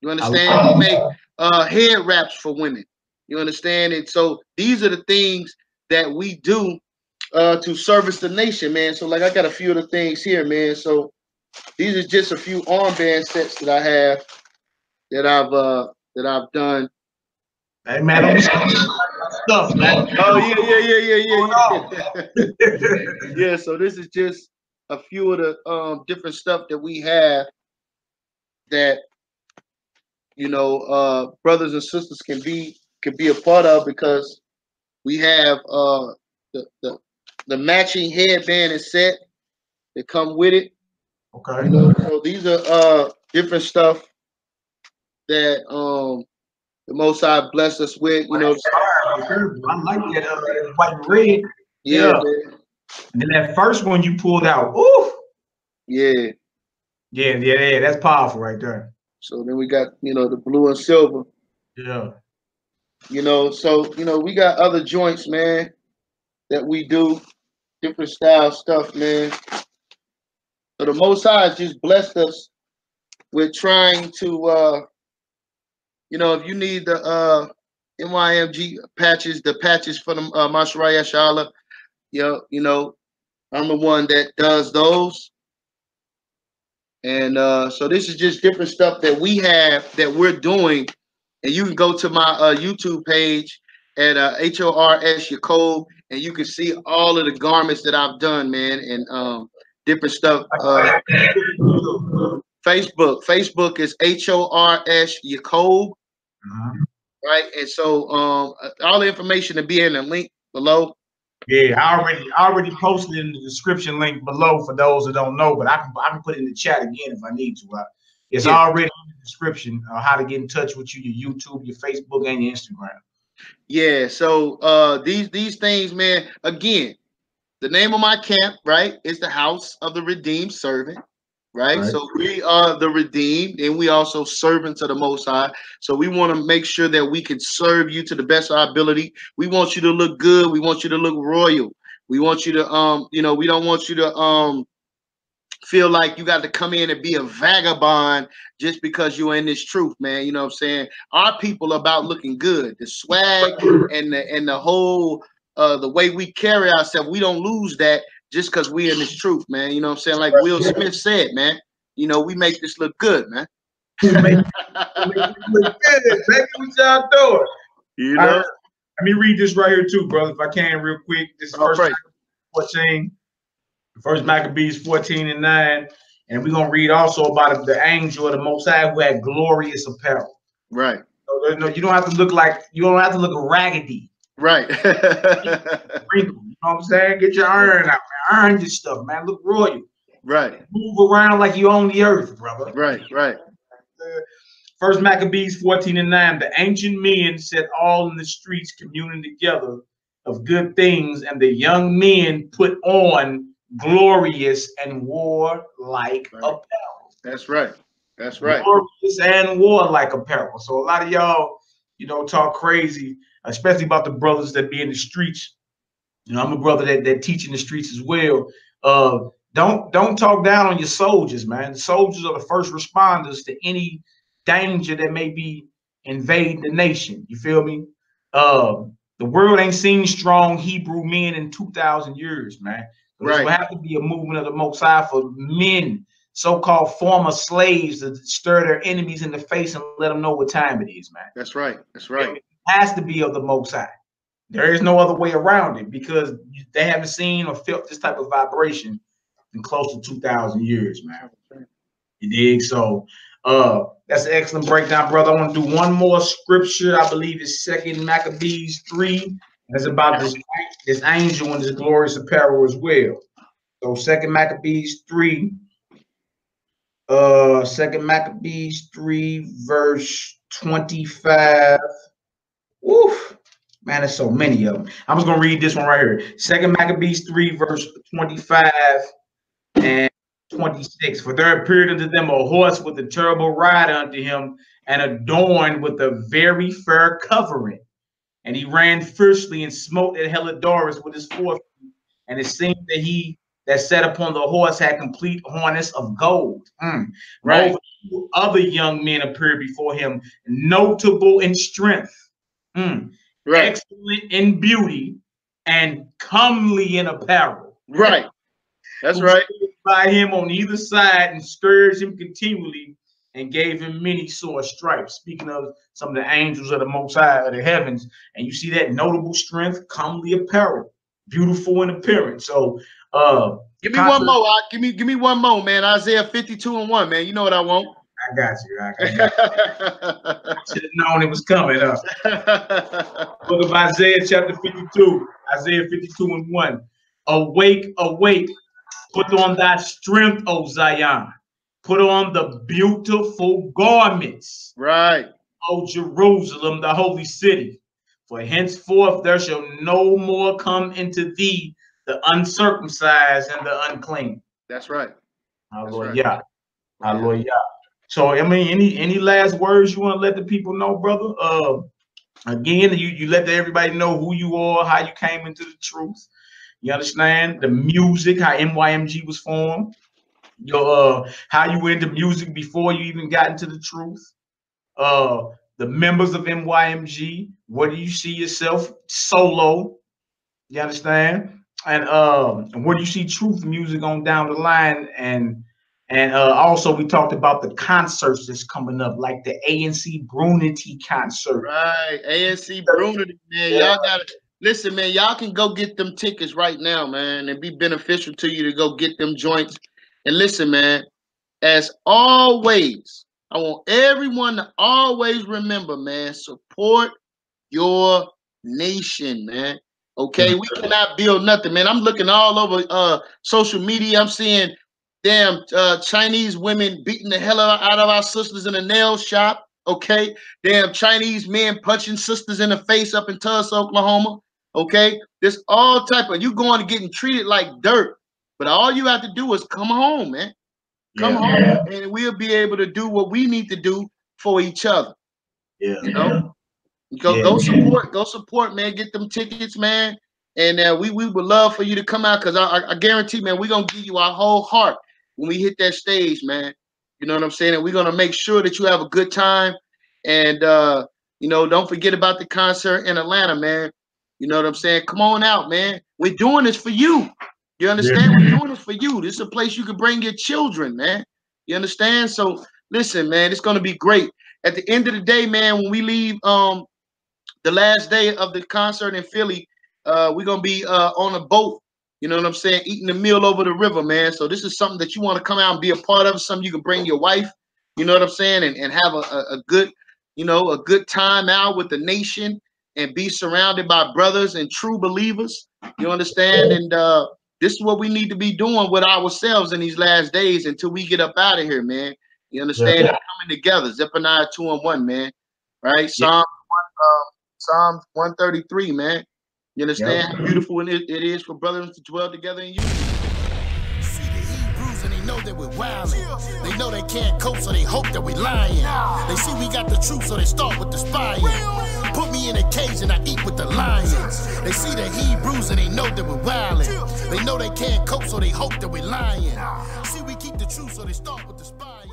You understand? We make head wraps for women. You understand? And so these are the things that we do to service the nation, man. So like I got a few of the things here, man. So these are just a few armband sets that I have that I've done. Hey man, don't be stuff, man. Oh yeah. Yeah, so this is just a few of the different stuff that we have that brothers and sisters can be a part of, because we have the matching headband and set that come with it. Okay. So these are different stuff that the Most High blessed us with. I like that white and red. Yeah. Man. And then that first one you pulled out. Ooh. Yeah. Yeah. That's powerful right there. So then we got the blue and silver. Yeah. So we got other joints, man, that we do different style stuff, man. So the Most High just blessed us with trying to, if you need the MYMG patches, the patches for the Masharaya Shala, I'm the one that does those. And so this is just different stuff that we have that we're doing. And you can go to my YouTube page at HORS Yacob, and you can see all of the garments that I've done, man, and different stuff. Facebook is HORS Yacob, right? And so all the information to be in the link below. Yeah, I already posted in the description link below for those that don't know, but I can put it in the chat again if I need to. It's already in the description how to get in touch with you, your YouTube, your Facebook, and your Instagram. Yeah, so these things, man, again, the name of my camp, right, is the House of the Redeemed Servant, right? So we are the redeemed, and we also servants of the Most High. So we want to make sure that we can serve you to the best of our ability. We want you to look good. We want you to look royal. We want you to, we don't want you to feel like you got to come in and be a vagabond just because you're in this truth, man. You know what I'm saying? Our people are about looking good. The swag and the whole the way we carry ourselves, we don't lose that just because we're in this truth, man. You know what I'm saying? Like Will Smith said, man, we make this look good, man. Make it look good. Make what y'all doing. Let me read this right here too, brother, if I can, real quick. This is first 14. First Maccabees 14:9, and we're gonna read also about the angel of the Most High who had glorious apparel. Right. So you don't have to look raggedy. Right. You know what I'm saying? Get your iron out, man. Iron your stuff, man. Look royal. Right. Move around like you own the earth, brother. Right. First Maccabees 14:9. The ancient men sat all in the streets communing together of good things, and the young men put on glorious and warlike apparel. That's right. Glorious and warlike apparel. So a lot of y'all, talk crazy, especially about the brothers that be in the streets. I'm a brother that teach in the streets as well. Don't talk down on your soldiers, man. The soldiers are the first responders to any danger that may be invading the nation. You feel me? The world ain't seen strong Hebrew men in 2,000 years, man. There will have to be a movement of the Most High for men, so-called former slaves, to stare their enemies in the face and let them know what time it is, man. That's right. It has to be of the Most High. There is no other way around it, because they haven't seen or felt this type of vibration in close to 2,000 years, man. You dig? So that's an excellent breakdown, brother. I want to do one more scripture. I believe it's 2 Maccabees 3. That's about this angel and this glorious apparel as well. So 2 Maccabees 3, 2 Maccabees 3, verse 25. Woof, man, there's so many of them. I'm just gonna read this one right here. 2 Maccabees 3, verse 25 and 26. For there appeared unto them a horse with a terrible rider unto him, and adorned with a very fair covering. and he ran fiercely and smote at Helidorus with his forefeet. And it seemed that he that sat upon the horse had complete harness of gold. Right. Moreover, 2 other young men appeared before him, notable in strength, Right. excellent in beauty, and comely in apparel. Right. That's Who right. stood by him on either side and scourged him continually and gave him many sore stripes. Speaking of some of the angels of the Most High of the heavens, and you see that notable strength, comely apparel, beautiful in appearance. So give me one more. Give me one more, man. Isaiah 52:1, man. You know what I want. I got you. I should have known it was coming up. Book of Isaiah chapter 52. Isaiah 52:1. Awake, awake. Put on thy strength, O Zion. Put on the beautiful garments. Right. O Jerusalem, the holy city. For henceforth there shall no more come into thee the uncircumcised and the unclean. That's right. Hallelujah. Hallelujah. So, I mean, any last words you want to let the people know, brother? Again, you let everybody know who you are, how you came into the truth. You understand? The music, how MYMG was formed. Your how you were into music before you even got into the truth. The members of MYMG, where do you see yourself solo? You understand? And where do you see truth music on down the line? And also we talked about the concerts that's coming up, like the ANC Brunity concert. Right, ANC Brunity, man. Y'all gotta listen, man. Y'all can go get them tickets right now, man. It'd be beneficial to you to go get them joints. And listen, man, as always, I want everyone to always remember, man, support your nation, man. Okay, we cannot build nothing, man. I'm looking all over social media. I'm seeing damn Chinese women beating the hell out of our sisters in a nail shop. Okay, damn Chinese men punching sisters in the face up in Tulsa, Oklahoma. Okay, there's all type of, you going to getting treated like dirt, but all you have to do is come home, man. Come home, and we'll be able to do what we need to do for each other. Yeah, you know. Go support, man. Get them tickets, man. And we would love for you to come out, because I guarantee, man, we're gonna give you our whole heart when we hit that stage, man. You know what I'm saying? And we're gonna make sure that you have a good time. And you know, don't forget about the concert in Atlanta, man. You know what I'm saying? Come on out, man. We're doing this for you. You understand? We're doing this for you. This is a place you can bring your children, man. You understand? So listen, man, it's gonna be great. At the end of the day, man, when we leave the last day of the concert in Philly, we're gonna be on a boat, you know what I'm saying, eating a meal over the river, man. So this is something that you want to come out and be a part of, something you can bring your wife, you know what I'm saying, and have a good, you know, a good time out with the nation and be surrounded by brothers and true believers. You understand? And this is what we need to be doing with ourselves in these last days until we get up out of here, man. You understand? Yeah. Coming together, Zephaniah 2:1, man. Right? Psalms 133, man. You understand how beautiful it is for brothers to dwell together in unity? See the Hebrews and they know that we're wildin'. They know they can't cope, so they hope that we lying. They see we got the truth, so they start with the spying. Put me in a cage and I eat with the lions. They see the Hebrews and they know that we're wildin'. They know they can't cope, so they hope that we're lying. See we keep the truth, so they start with the spying.